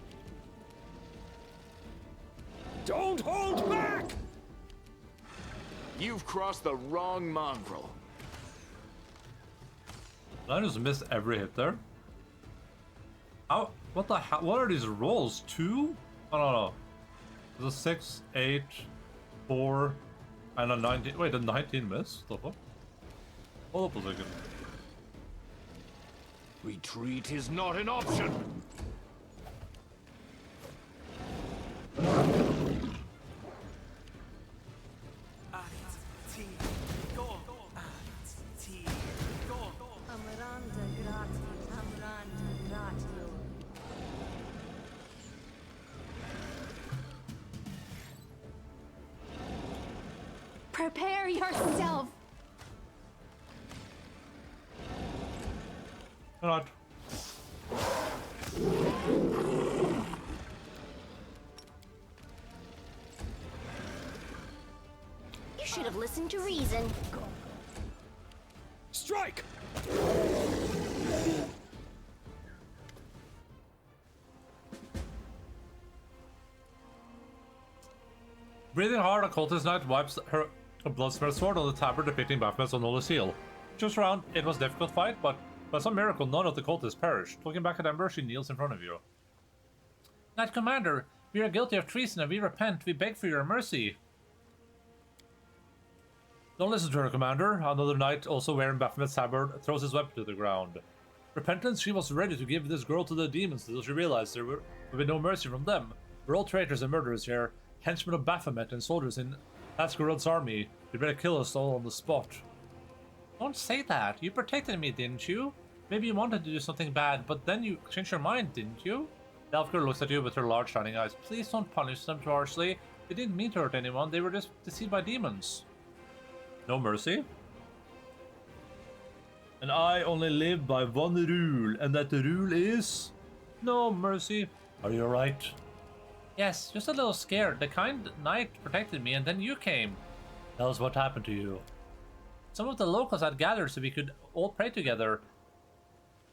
Don't hold back! You've crossed the wrong mongrel. Did I just miss every hit there? How? What the hell? What are these rolls? 2? Oh, no. There's a 6, 8, 4, and a 19. Wait, a 19 miss? The fuck? Hold up a second. Retreat is not an option. Prepare yourself. Not. You should have listened to reason. Strike! Breathing hard, Occultist Knight wipes her blood-smeared sword on the tabard depicting Baphomet's on the seal. Just around, it was a difficult fight, but by some miracle, none of the cultists perished. Looking back at Ember, she kneels in front of you. Knight Commander, we are guilty of treason and we repent. We beg for your mercy. Don't listen to her, Commander. Another knight, also wearing Baphomet's tabard, throws his weapon to the ground. Repentance, she was ready to give this girl to the demons until she realized there would be no mercy from them. We're all traitors and murderers here, henchmen of Baphomet and soldiers in Asgarod's army. You better kill us all on the spot. Don't say that. You protected me, didn't you? Maybe you wanted to do something bad, but then you changed your mind, didn't you? The elf girl looks at you with her large shining eyes. Please don't punish them too harshly. They didn't mean to hurt anyone. They were just deceived by demons. No mercy? And I only live by one rule, and that the rule is... no mercy. Are you alright? Yes, just a little scared. The kind knight protected me, and then you came. Tell us what happened to you. Some of the locals had gathered so we could all pray together.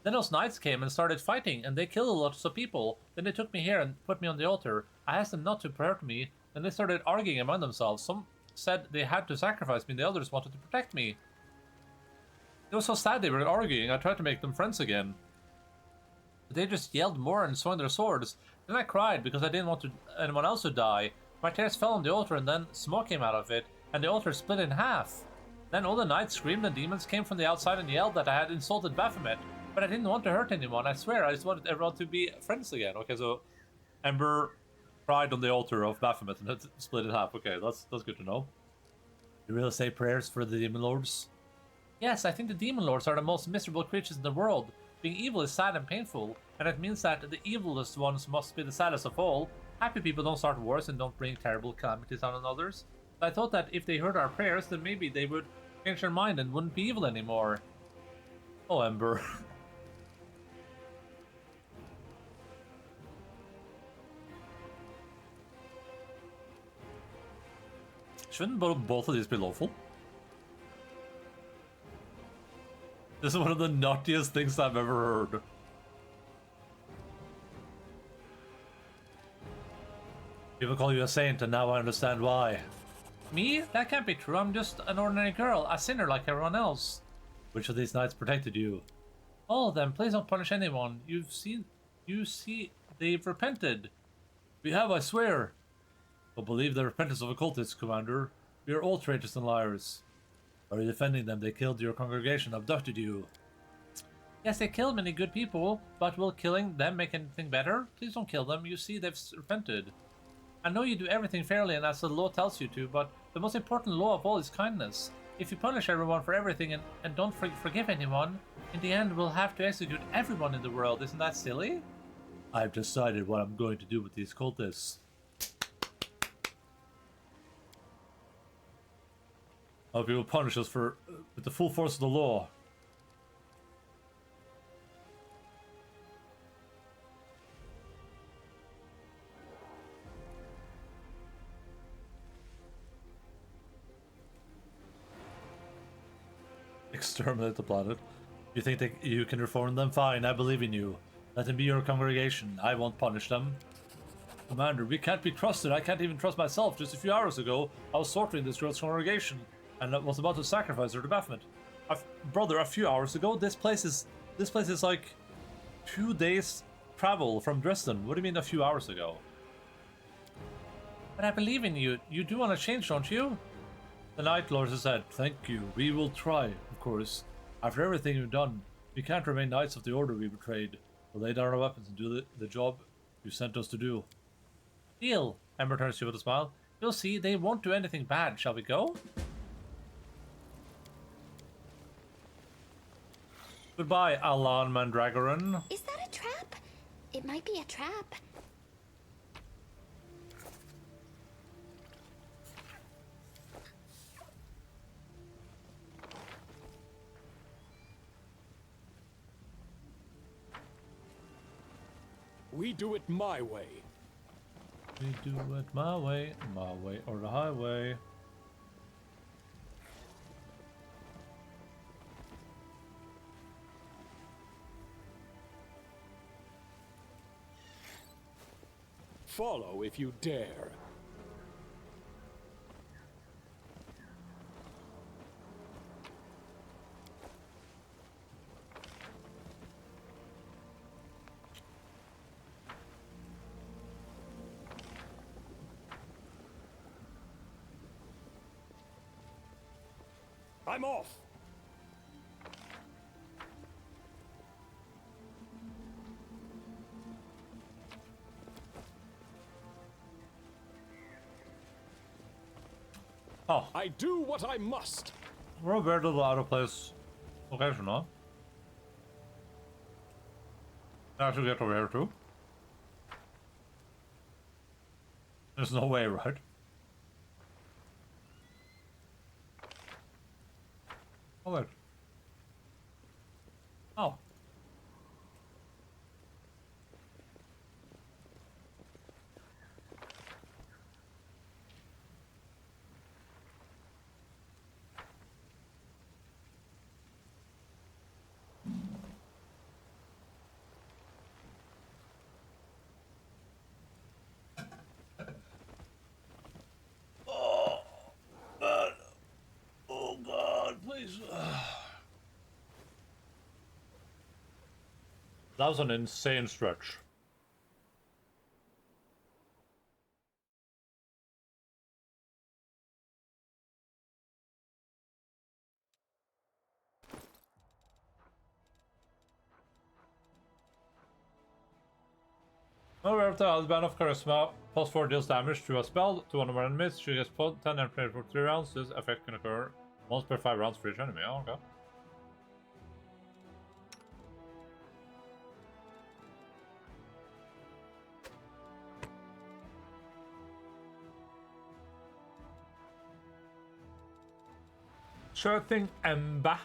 Then those knights came and started fighting, and they killed a lot of people. Then they took me here and put me on the altar. I asked them not to hurt me, and they started arguing among themselves. Some said they had to sacrifice me, and the others wanted to protect me. It was so sad they were arguing. I tried to make them friends again. But they just yelled more and swung their swords. Then I cried because I didn't want anyone else to die. My tears fell on the altar, and then smoke came out of it, and the altar split in half. Then all the knights screamed and demons came from the outside and yelled that I had insulted Baphomet. But I didn't want to hurt anyone, I swear. I just wanted everyone to be friends again. Okay, so Ember cried on the altar of Baphomet and it split in half. Okay, that's good to know. You really say prayers for the demon lords? Yes, I think the demon lords are the most miserable creatures in the world. Being evil is sad and painful, and it means that the evilest ones must be the saddest of all. Happy people don't start wars and don't bring terrible calamities on others. I thought that if they heard our prayers, then maybe they would change their mind and wouldn't be evil anymore. Oh, Ember. Shouldn't both of these be lawful? This is one of the nuttiest things I've ever heard. People call you a saint, and now I understand why. Me? That can't be true. I'm just an ordinary girl, a sinner like everyone else. Which of these knights protected you? All of them. Please don't punish anyone. You see, they've repented. We have, I swear. But believe the repentance of occultists, Commander. We are all traitors and liars. Are you defending them? They killed your congregation, abducted you. Yes, they killed many good people, but will killing them make anything better? Please don't kill them. You see, they've repented. I know you do everything fairly and as the law tells you to, but the most important law of all is kindness. If you punish everyone for everything and don't forgive anyone, in the end we'll have to execute everyone in the world. Isn't that silly? I've decided what I'm going to do with these cultists. Hope you will punish us with the full force of the law. Exterminate the planet. You think you can reform them? Fine, I believe in you. Let them be your congregation. I won't punish them. Commander, we can't be trusted. I can't even trust myself. Just a few hours ago, I was sorting this girl's congregation and I was about to sacrifice her to Baphomet. Brother, a few hours ago, this place is like 2 days travel from Dresden. What do you mean a few hours ago? But I believe in you. You do want to change, don't you? The Night Lord has said, thank you. We will try, of course. After everything you've done, we can't remain knights of the order we betrayed. We'll lay down our weapons and do the job you sent us to do. Deal. Ember turns to you with a smile. You'll see, they won't do anything bad. Shall we go? Goodbye, Alan Mandragoran. Is that a trap? It might be a trap. We do it my way. We do it my way or the highway. Follow if you dare. I'm off. Oh. I do what I must. We're a very little out of place location, huh? I should get over here too. There's no way, right? Oh wait. Oh. Oh God, please. That was an insane stretch. However, after has band of charisma, plus 4 deals damage to a spell to one of our enemies. She gets 10 and play for 3 rounds. This effect can occur once per 5 rounds for each enemy. Oh, okay. Sure thing, Ember.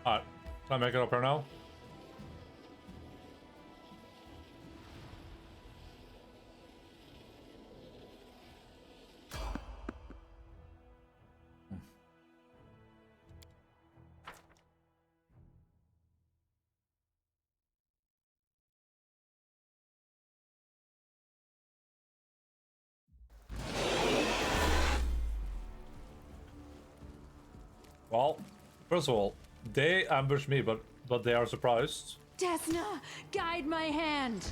Alright, can I make it up here now? Well, first of all, they ambush me, but they are surprised. Desna, guide my hand.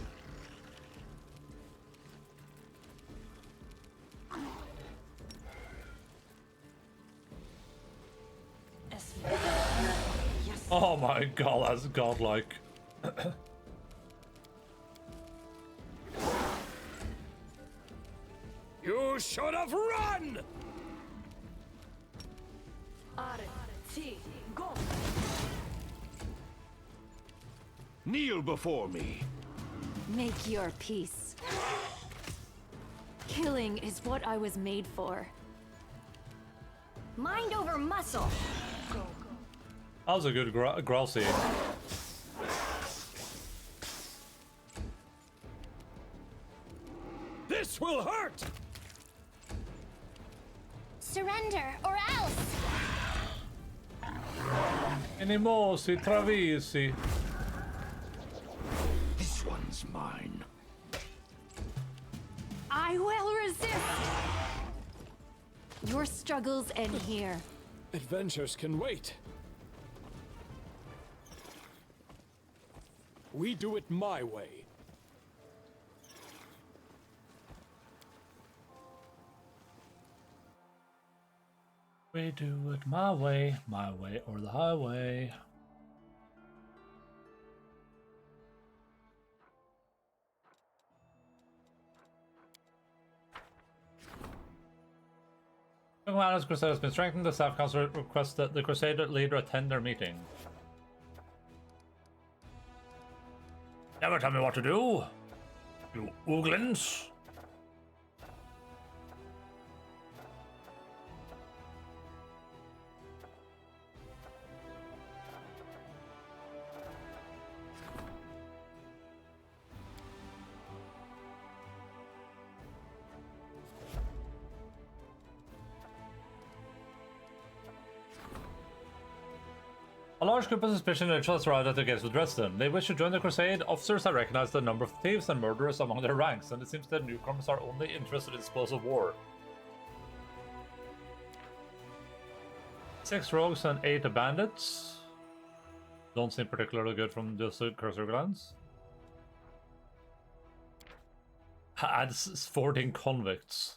Oh my god, that's godlike. You should have run! Go. Kneel before me. Make your peace. Killing is what I was made for. Mind over muscle. That was a good growl scene. This will hurt! Surrender, or else! Animosi travisi. This one's mine. I will resist! Your struggles end here. Adventures can wait. We do it my way. We do it my way or the highway. Young Manus Crusade has been strengthened. The staff council requests that the Crusader leader attend their meeting. Never tell me what to do, you ooglins. A large group of suspicious individuals arrived at the gates of Dresden. They wish to join the crusade. Officers have recognized the number of thieves and murderers among their ranks, and it seems that newcomers are only interested in spoils of war. 6 rogues and 8 bandits. Don't seem particularly good from just a cursory glance. And 14 convicts.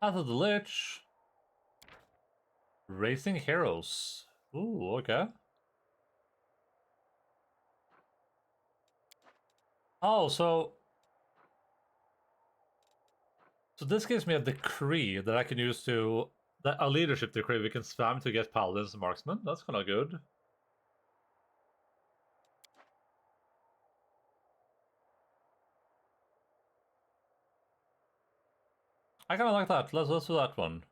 Path of the Lich. Racing Heroes. Ooh, okay. Oh, so this gives me a decree that I can use to a leadership decree we can spam to get paladins and marksmen. That's kind of good. I kind of like that. Let's do that one.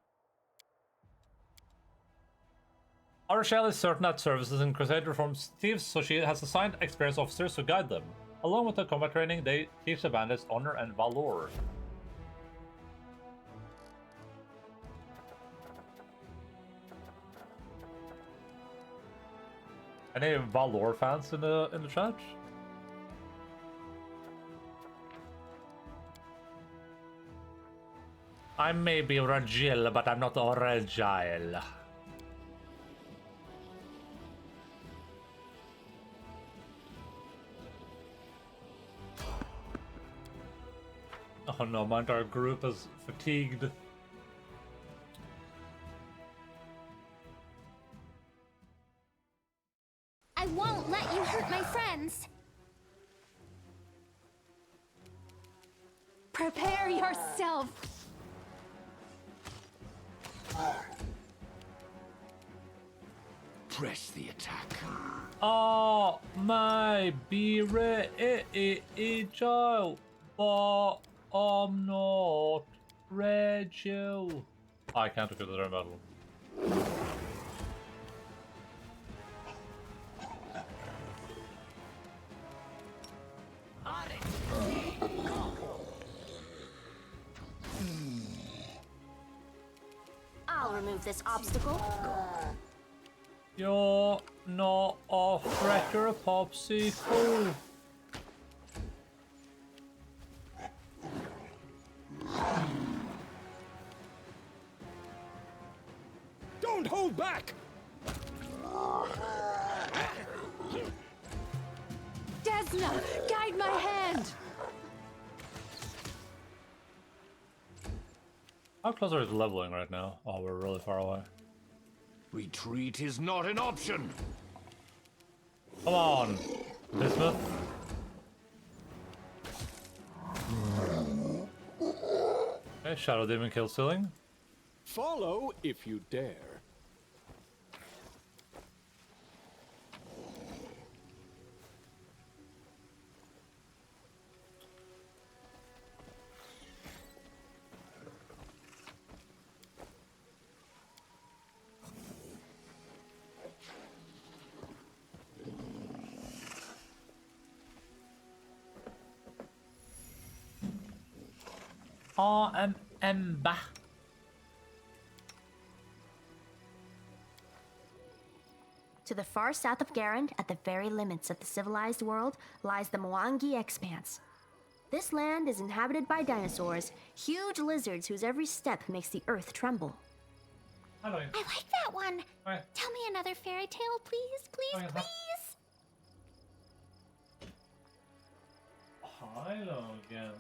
Arshel is certain that services in Crusade reforms thieves, so she has assigned experienced officers to guide them. Along with the combat training, they teach the bandits honor and valor. Any valor fans in the chat? I may be fragile, but I'm not fragile. Oh no, my entire group is fatigued. I won't let you hurt my friends! Prepare yourself! Press the attack. Oh, my be ready, child, but I'm not ready. I can't do the battle. I'll remove this obstacle. You're not a frecker popsicle. Don't hold Stand back! Desna, guide my hand! How close are we to leveling right now? Oh, we're really far away. Retreat is not an option. Come on, Bismuth. Okay, Shadow Demon kill ceiling. Follow if you dare. Emba. To the far south of Garand, at the very limits of the civilized world, lies the Mwangi Expanse. This land is inhabited by dinosaurs, huge lizards whose every step makes the earth tremble. I like that one. Tell me another fairy tale, please, please, please. Hello again.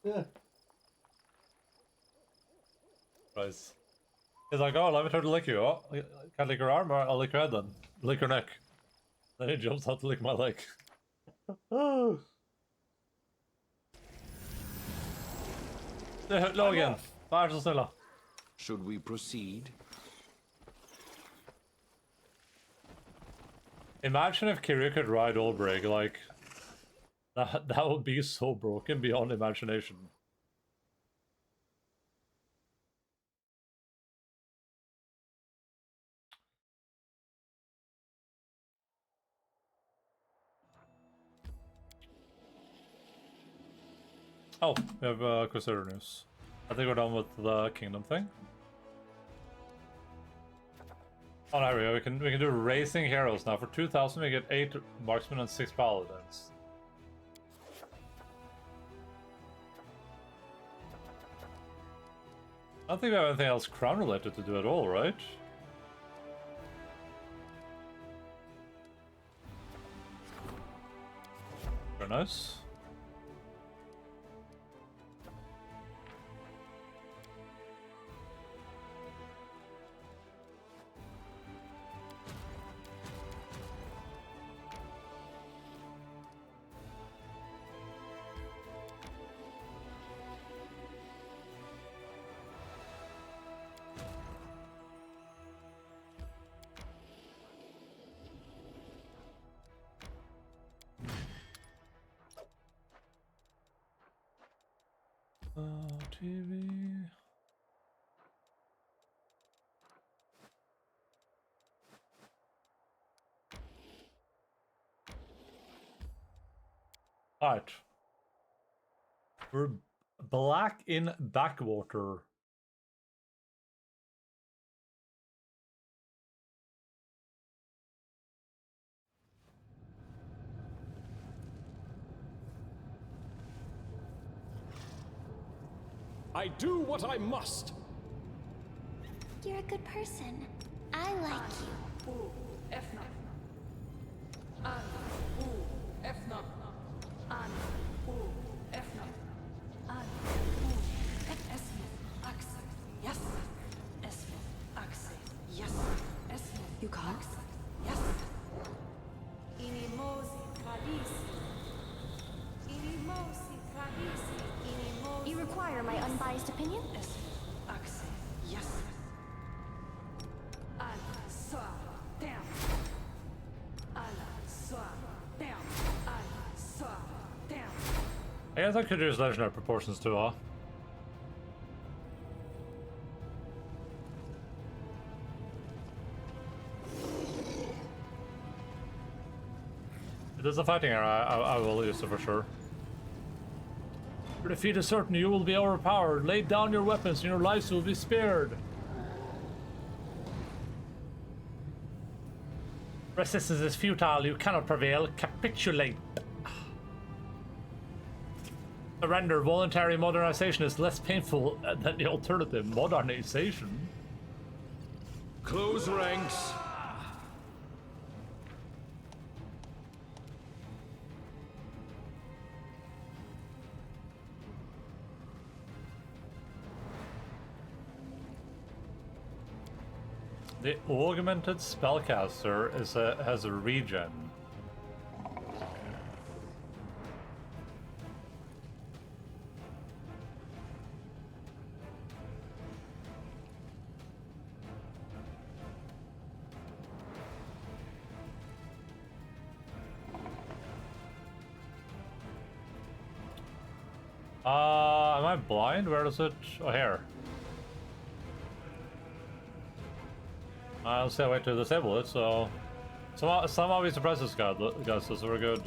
Yeah. Right. He's like, oh, let me try to lick you. Oh, can't lick your arm, or I'll lick your head then. Lick your neck. Then he jumps out to lick my leg. Oh. No again. Vær så snill. Should we proceed? Imagine if Kiryu could ride Olbrig, like... That would be so broken beyond imagination. Oh, we have Crusader news. I think we're done with the Kingdom thing. Oh, there we go. We can do racing heroes now. For 2,000, we get 8 marksmen and 6 paladins. I don't think we have anything else crown related to do at all, right? Very nice. TV. Alright. We're black in backwater. I do what I must. You're a good person. I like you. You Cox? Yes. Inimosi Tradisi. Inimosi Tradisi. mean? I guess I could use legendary proportions too, huh? If there's a fighting area, I will use it for sure. Your defeat is certain. You will be overpowered. Lay down your weapons and your lives will be spared. Resistance is futile. You cannot prevail. Capitulate. Surrender. Voluntary modernization is less painful than the alternative. Modernization? Close ranks. The augmented spellcaster has a regen. Am I blind? Where does it? Oh, here. I'll say a way to disable it, so somehow we suppress this guy, guys, so we're good.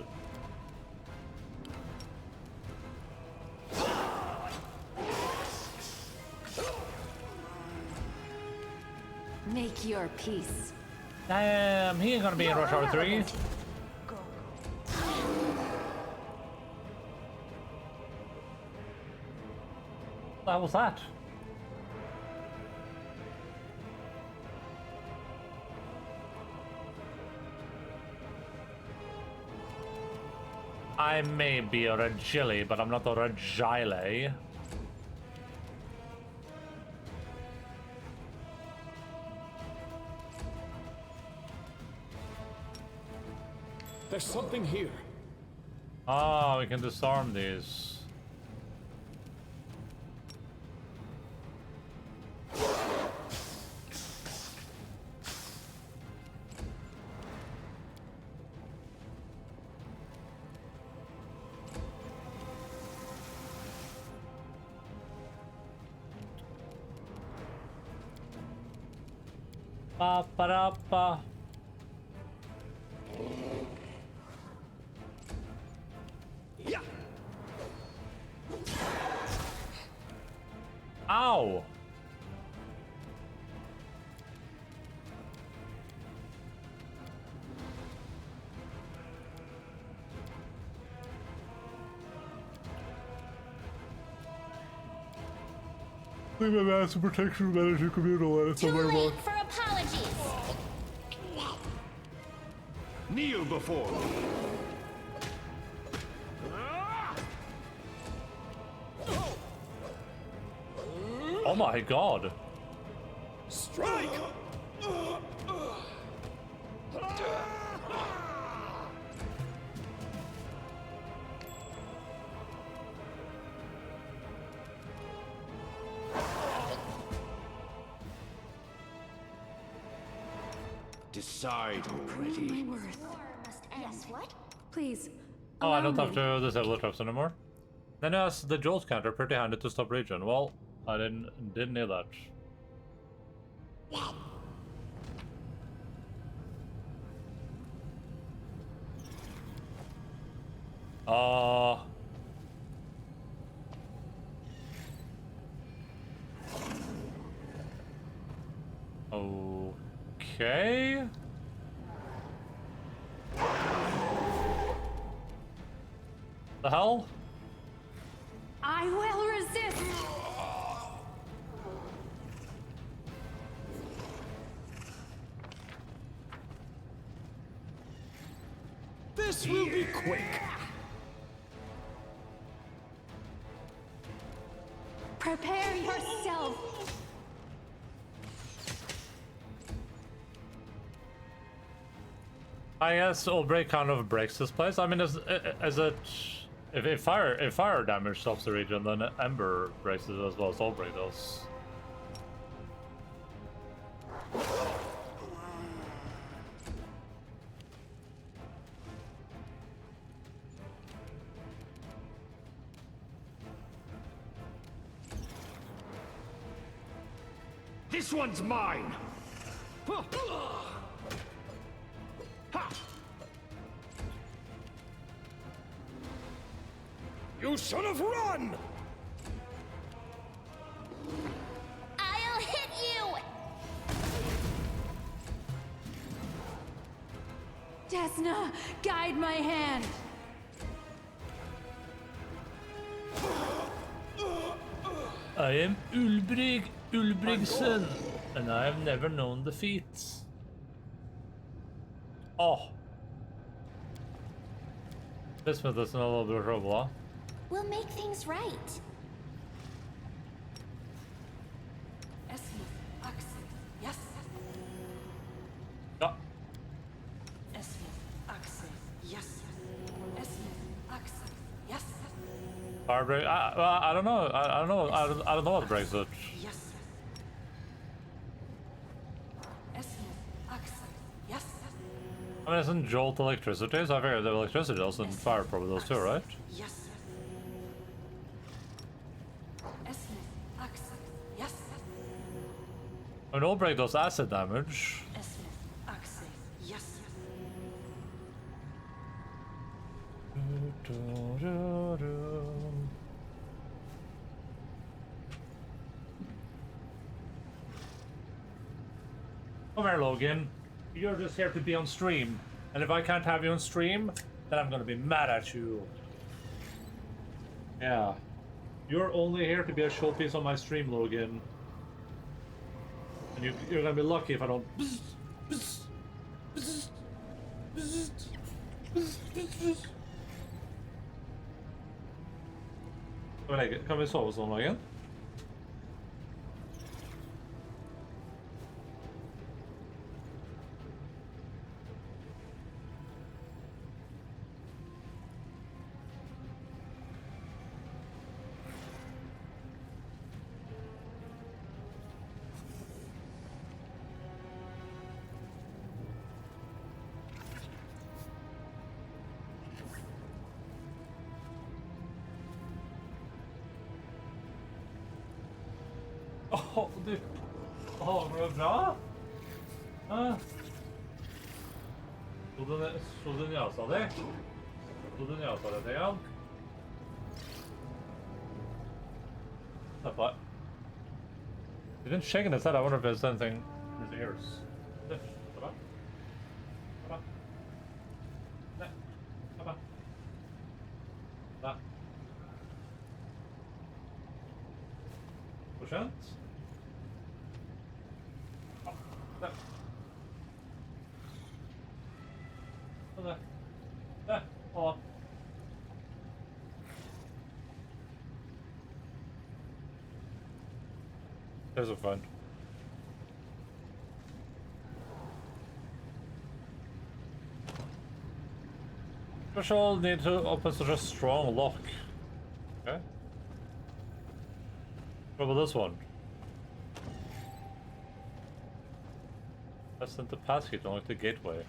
Make your peace. Damn, he ain't gonna be in Rush Hour 3. What was that? I may be a Regili, but I'm not a Regile. There's something here. Ah, we can disarm these. Ba ba da ba. Yeah. Ow! Leave my massive protection manager communal and it's Too a late for apologies. Kneel before me. Oh my god. Strike! Decide already. Yes, what? Please. Oh, I don't have to disable the traps anymore. Then it has the jolt counter, pretty handy to stop regen. Well, I didn't need that. Okay. The hell? I will resist. This will be quick. Prepare yourself. I guess Outbreak kind of breaks this place. I mean, is If fire damage stops the region, then Ember breaks it as well as Soulbreak does. This one's mine! You should have run! I'll hit you! Desna, guide my hand. I am Ulbrigsen, and I have never known defeat. Oh. This one is in a little bit of trouble, huh? We'll make things right. Yes. Yeah. Yes. Yes. Fire break. I don't know. I don't know. I don't know what breaks it. Yes. I mean, isn't Jolt electricity? So I figured the electricity does, and fire probably does too, right? Yes. I mean, Old Break does acid damage. Yes. Come here, Logan. You're just here to be on stream. And if I can't have you on stream, then I'm gonna be mad at you. Yeah. You're only here to be a showpiece on my stream, Logan. And you're gonna be lucky if I don't... Kan vi sove sånn, Logan? Åh, du... Åh, går det bra? Så du njasa di? Så du njasa deg til igjen? He's been shaking his head. I wonder if there's anything in his ears. Procent? Där. Ja. There's a fun. Special need to open such a strong lock. Okay. What about this one? That's not the passkey to unlock the gateway.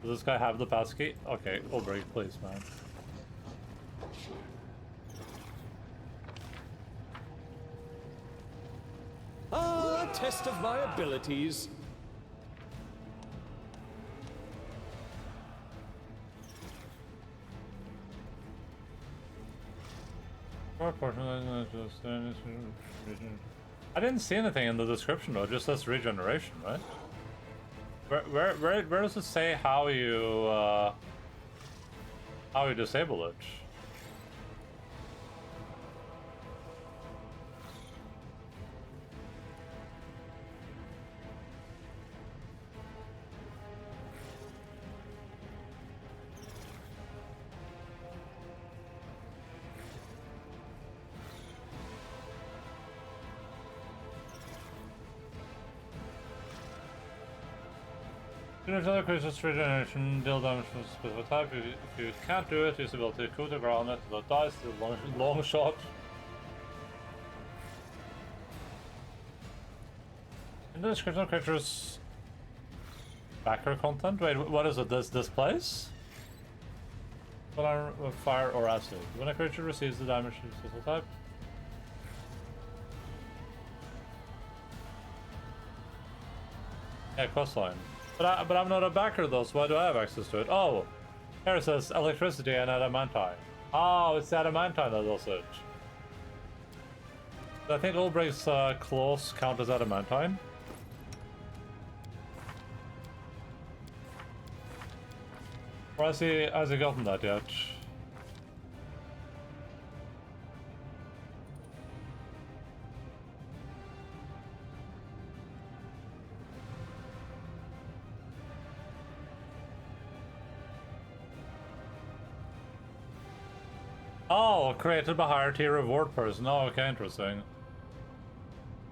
Does this guy have the passkey? Okay, we'll break, please, man. Ah, test of my abilities. I didn't see anything in the description though, it just says regeneration, right? Where does it say how you disable it? Finish another creature's regeneration, deal damage from a specific type. If you can't do it, use the ability to coup de ground it to the dice, the long shot. In the description of creatures backer content? Wait, what is it? This place? Fire or acid. When a creature receives the damage from a specific type. Yeah, coastline. But I'm not a backer though, so why do I have access to it? Oh, here it says electricity and adamantine. Oh, it's the adamantine that does it. So I think Ulbricht's claws count as adamantine. Or has he gotten that yet? Oh, created by higher tier reward person. Oh, okay, interesting.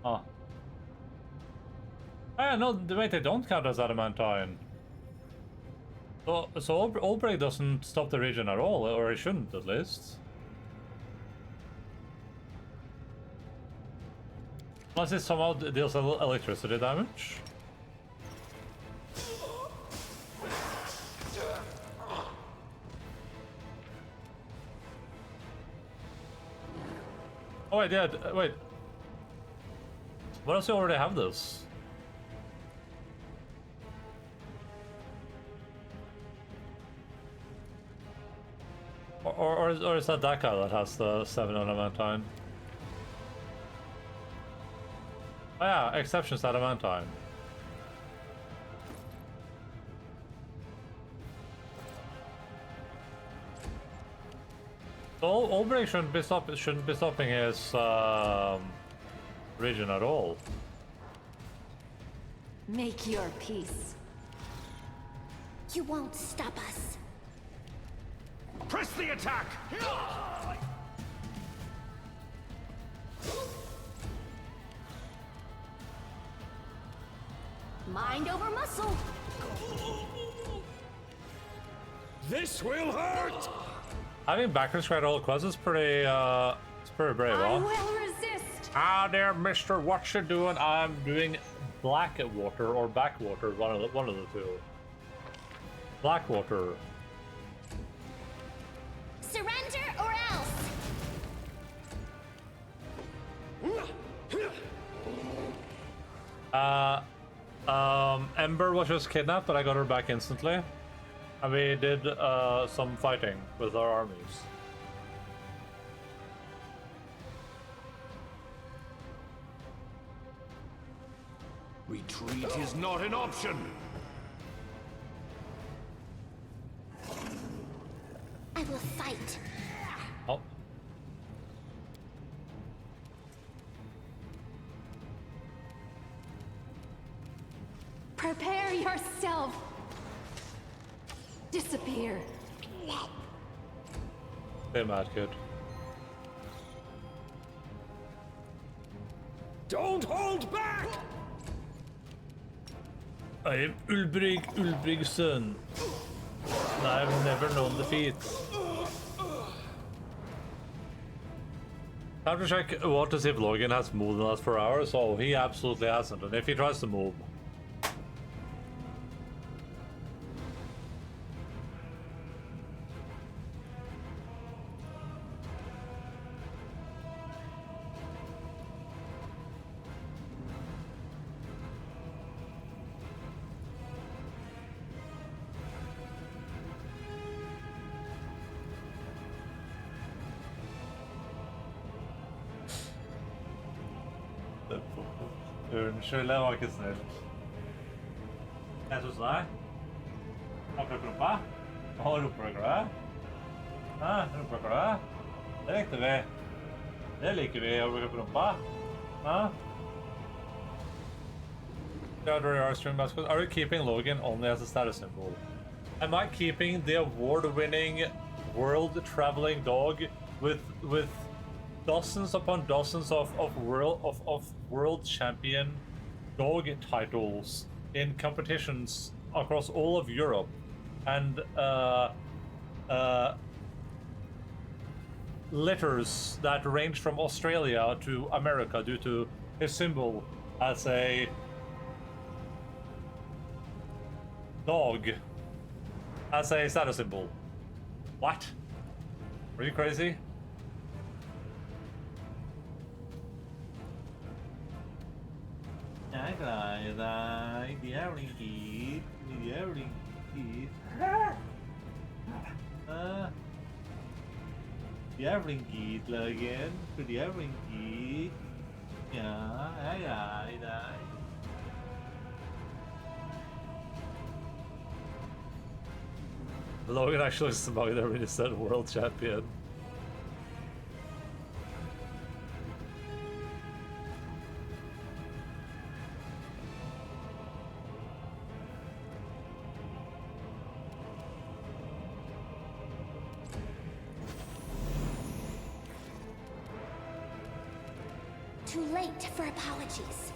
Oh. Oh yeah, no, wait, they don't count as adamantine. So Ulbricht doesn't stop the region at all, or he shouldn't at least. Unless it somehow deals electricity damage. Oh wait, yeah, wait. What else do you already have this? Or is that guy that has the 7 adamantine? Oh yeah, exceptions adamantine. So Ulbricht shouldn't be stopping his region at all. Make your peace. You won't stop us. Press the attack! Mind over muscle. This will hurt! Having backers grant all quests is pretty, it's pretty brave, I huh? will resist. Ah there, mister, what you doing? I'm doing Blackwater or Backwater, one of the two. Blackwater. Surrender or else. Ember was just kidnapped, but I got her back instantly. And we did some fighting with our armies. Retreat is not an option! I will fight. Oh. Prepare yourself. Disappear. Stay mad, kid. Don't hold back! I am Ulbricht's son. I've never known defeat. Time to check what to see if Logan has moved in the last 4 hours. Oh, he absolutely hasn't. And if he tries to move. Unnskyld, det var ikke snilt. Jeg synes det. Akkurat rumpa. Og rumpeklø. Ja, rumpeklø. Det likte vi. Det liker vi å bruke på rumpa. Ja. Are you keeping Logan only as a status symbol? Am I keeping the award-winning world-traveling dog with dozens upon dozens of world champion dog titles in competitions across all of Europe, and letters that range from Australia to America due to his symbol as a dog as a status symbol. What? Are you crazy? Ringgit igen, för det är ringgit. Ja. Logan actually smuggled there when he said world champion. Too late for apologies.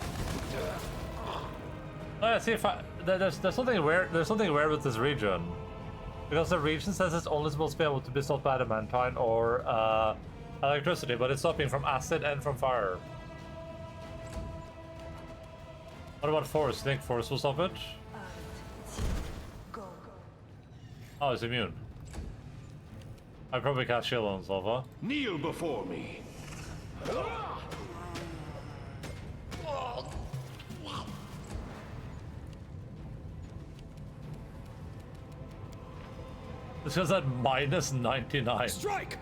Let's see if there's something weird. There's something weird with this region, because the region says it's only supposed to be able to be stopped by adamantine or electricity, but it's stopping from acid and from fire. What about force? Think force will stop it? Go. Oh, it's immune. I probably cast shield on himself, huh? Kneel before me. This goes at minus 99. Strike!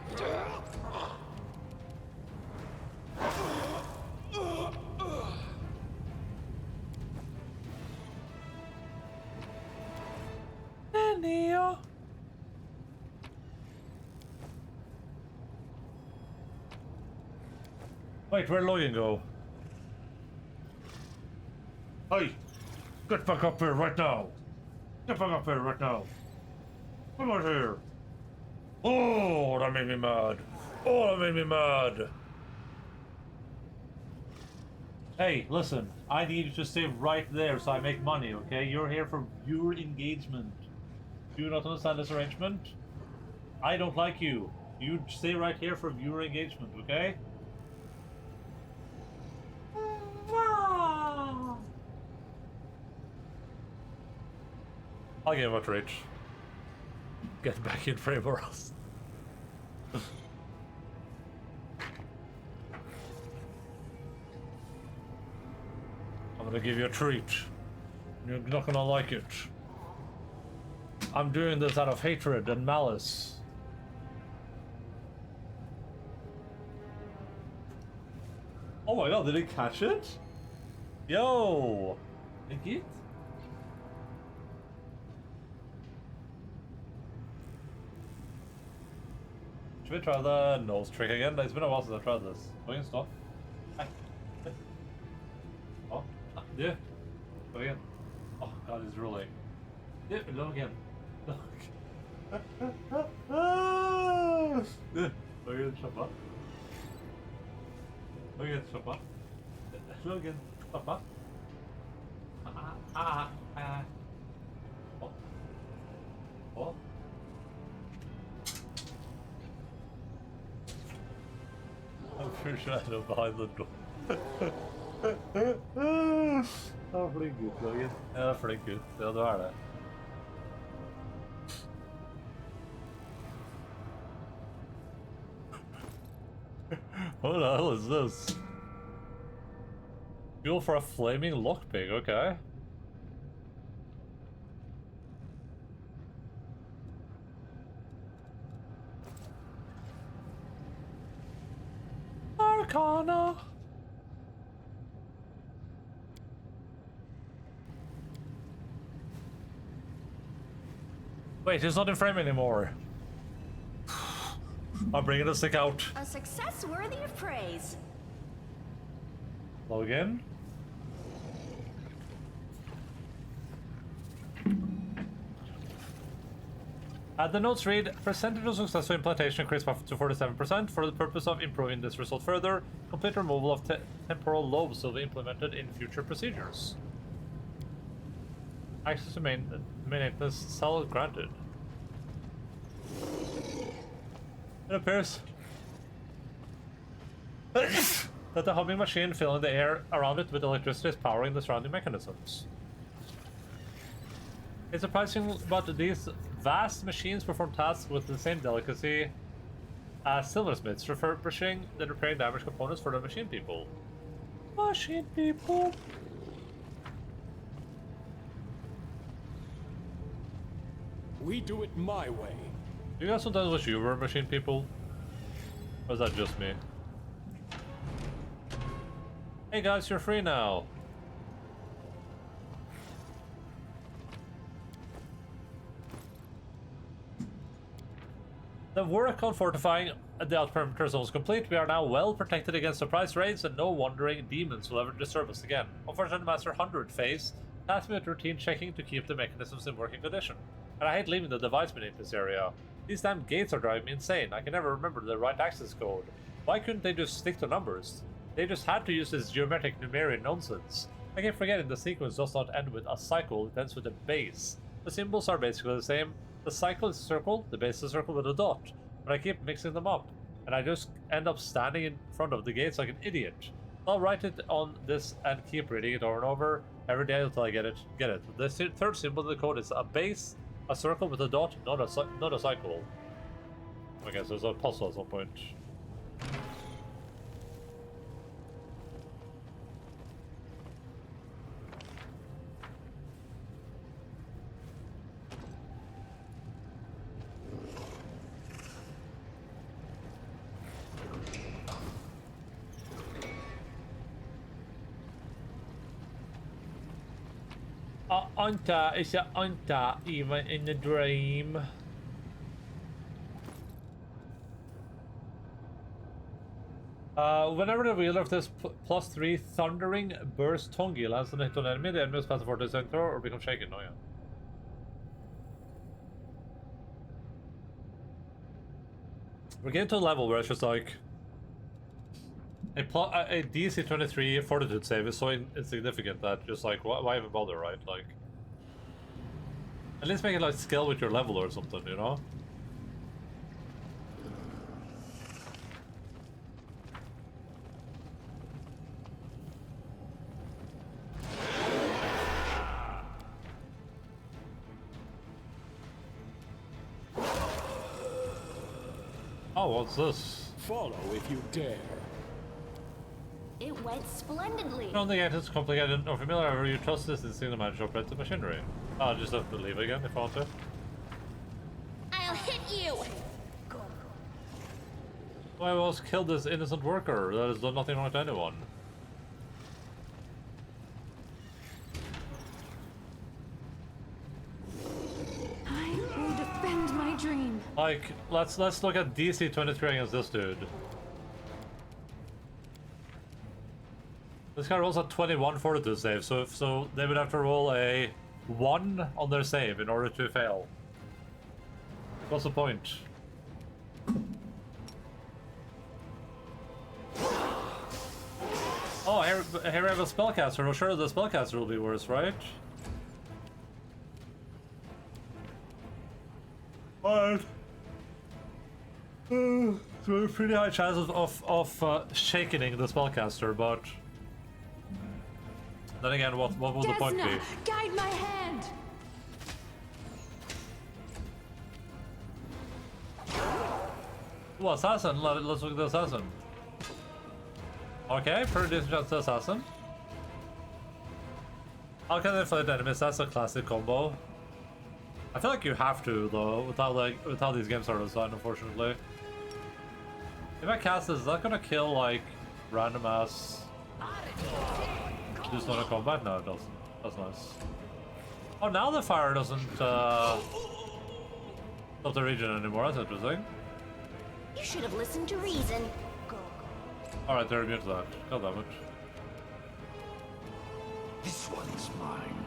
Neo. Wait, where'd Logan go? Hey! Get back up here right now! Get back up here right now! Come out here! Oh, that made me mad! Oh, that made me mad! Hey, listen, I need you to stay right there so I make money, okay? You're here for viewer engagement. Do you not understand this arrangement? I don't like you. You stay right here for viewer engagement, okay? I'll give him a reach. Get back in frame or else. I'm gonna give you a treat. You're not gonna like it. I'm doing this out of hatred and malice. Oh my god, did he catch it? Yo! Thank you. Should we try the nose trick again? It's been a while since I've tried this. Go again, stop. Hey. Oh, yeah. Go again. Oh god, he's rolling. Yeah, look again. Look. Yeah, go again, stop up. Go again, stop up. Look again, stop up. Oh. Oh. I'm pretty sure I know behind the door. Oh, pretty good, Logan. Ja, pretty good. Ja, du är det. What the hell is this? Fuel for a flaming lockpick, okay. Arcana. Wait, it's not in frame anymore. I'm bringing the stick out. A success worthy of praise. Logan. The notes read, percentage of successful implantation increased to 47%. For the purpose of improving this result further, complete removal of temporal lobes will be implemented in future procedures. Access to maintenance cell granted. It appears that the humming machine filling the air around it with electricity is powering the surrounding mechanisms. It's surprising, but these vast machines perform tasks with the same delicacy as silversmiths, refurbishing and repairing damaged components for the machine people. Machine people! We do it my way. Do you guys sometimes wish you were machine people? Or is that just me? Hey guys, you're free now. The work on fortifying the out-perimeter zone is complete. We are now well protected against surprise raids, and no wandering demons will ever disturb us again. Unfortunately, Master 100 phase tasked me with routine checking to keep the mechanisms in working condition. And I hate leaving the device beneath this area. These damn gates are driving me insane. I can never remember the right access code. Why couldn't they just stick to numbers? They just had to use this geometric numeric nonsense. I keep forgetting the sequence does not end with a cycle, it ends with a base. The symbols are basically the same. The cycle is a circle, the base is a circle with a dot. But I keep mixing them up, and I just end up standing in front of the gates like an idiot. I'll write it on this and keep reading it over and over every day until I get it. The third symbol of the code is a base, a circle with a dot, not a cycle. Okay, so there's a puzzle at some point. Anta, is it Anta even in the dream? Whenever the wielder of this +3 thundering burst tongi lands on a hit on enemy, the enemy is passive for the center or become shaken. Oh yeah. We're getting to a level where it's just like a DC 23 fortitude save is so insignificant that just like why even bother, right? Like at least make it like scale with your level or something, you know? Oh, what's this? Follow if you dare. It went splendidly. I don't think it's complicated or familiar, however you trust this instinct to manage operative machinery. I'll just have to leave again if I want to. I'll hit you! Why was killed this innocent worker that has done nothing wrong to anyone? I will defend my dream. Like, let's look at DC 23 against this dude. This guy rolls a 21 fortitude save, so they would have to roll a 1 on their save in order to fail. What's the point? Oh, here I have a spellcaster. Well, sure, the spellcaster will be worse, right? Alright. So a pretty high chance of shakening the spellcaster, but then again, what will the point be? Guide my hand. Well, assassin. Let's look at the assassin. Okay, pretty decent chance to assassin. How can they fight enemies? That's a classic combo. I feel like you have to though, with how these games are designed, unfortunately. If I cast this, is that gonna kill like random ass? Just not a combat? No, it doesn't. That's nice. Oh, now the fire doesn't stop the region anymore. That's interesting. You should have listened to reason. Alright, they're immune to that. God damn it. This one is mine.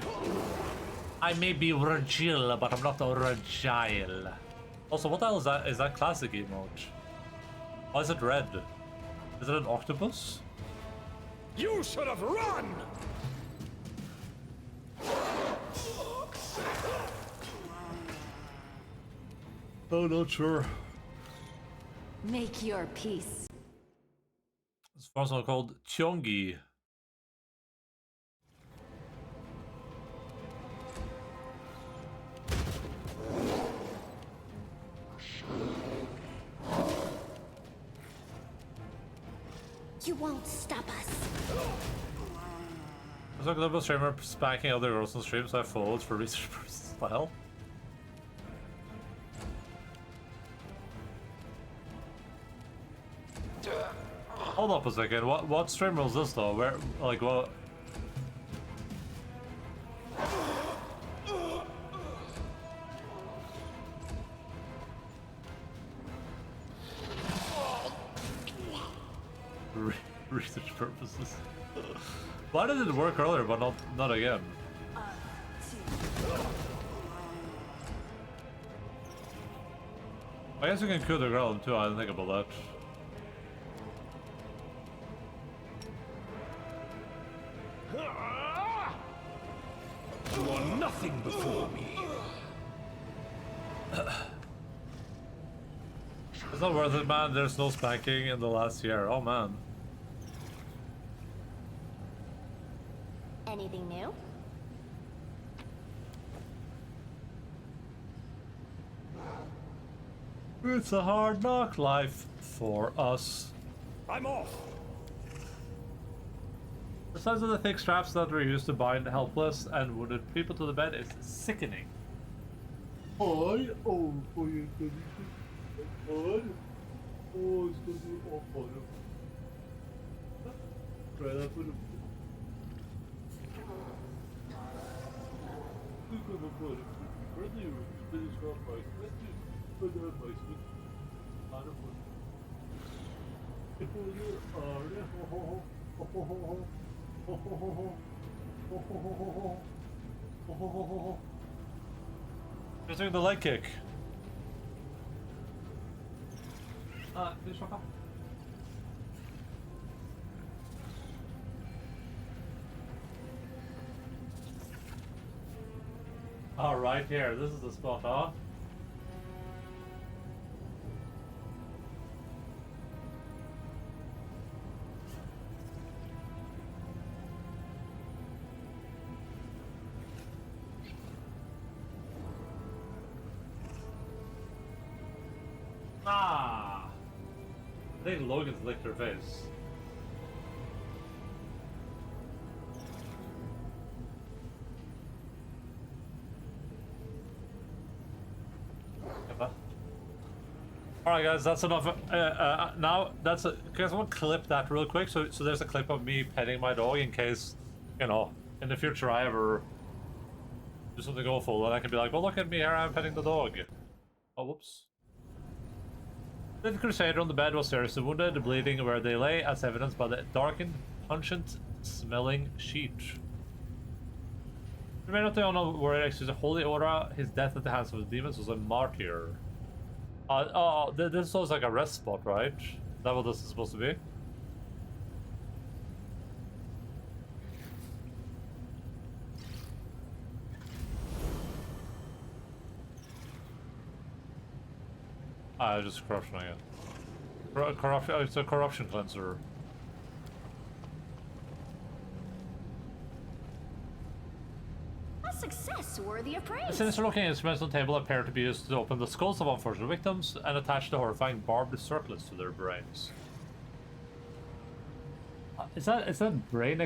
I may be fragile, but I'm not fragile. Also, what the hell is that? Is that classic emote? Why is it red? Is it an octopus? You should have run! Oh, not sure. Make your peace. It's also called Chongi. You won't stop us. There's a global streamer spanking other girls on stream, so I followed for research purposes. What the hell? Hold up a second. What stream was this though? Where, like, what? Research purposes. Why did it work earlier, but not again? I guess you can kill the girl too. I didn't think about that. You are nothing before me. It's not worth it, man. There's no spanking in the last year. Oh man. Anything new? It's a hard knock life for us. I'm off. The size of the thick straps that were used to bind helpless and wounded people to the bed is sickening. Oh, for you, oh, it's gonna be awful. Try that for the. He's doing the leg kick. Please walk up. Oh, right here. This is the spot, huh? Ah! I think Logan's licked her face. Alright guys, that's enough. Now, that's a... Guys, I want to clip that real quick. So there's a clip of me petting my dog in case, you know, in the future I ever do something awful and I can be like, well, look at me, here I'm petting the dog. Oh, whoops. The Crusader on the bed was seriously wounded, bleeding where they lay, as evidenced by the darkened, pungent-smelling sheet. Remain not the honor where it exudes a holy aura. His death at the hands of the demons was a martyr. This was like a rest spot, right? Is that what this is supposed to be? Just corruption again. Corruption. It's a corruption cleanser. A success worthy of praise. The sinister-looking instruments on the table appear to be used to open the skulls of unfortunate victims and attach the horrifying barbed circlets to their brains. Is that brain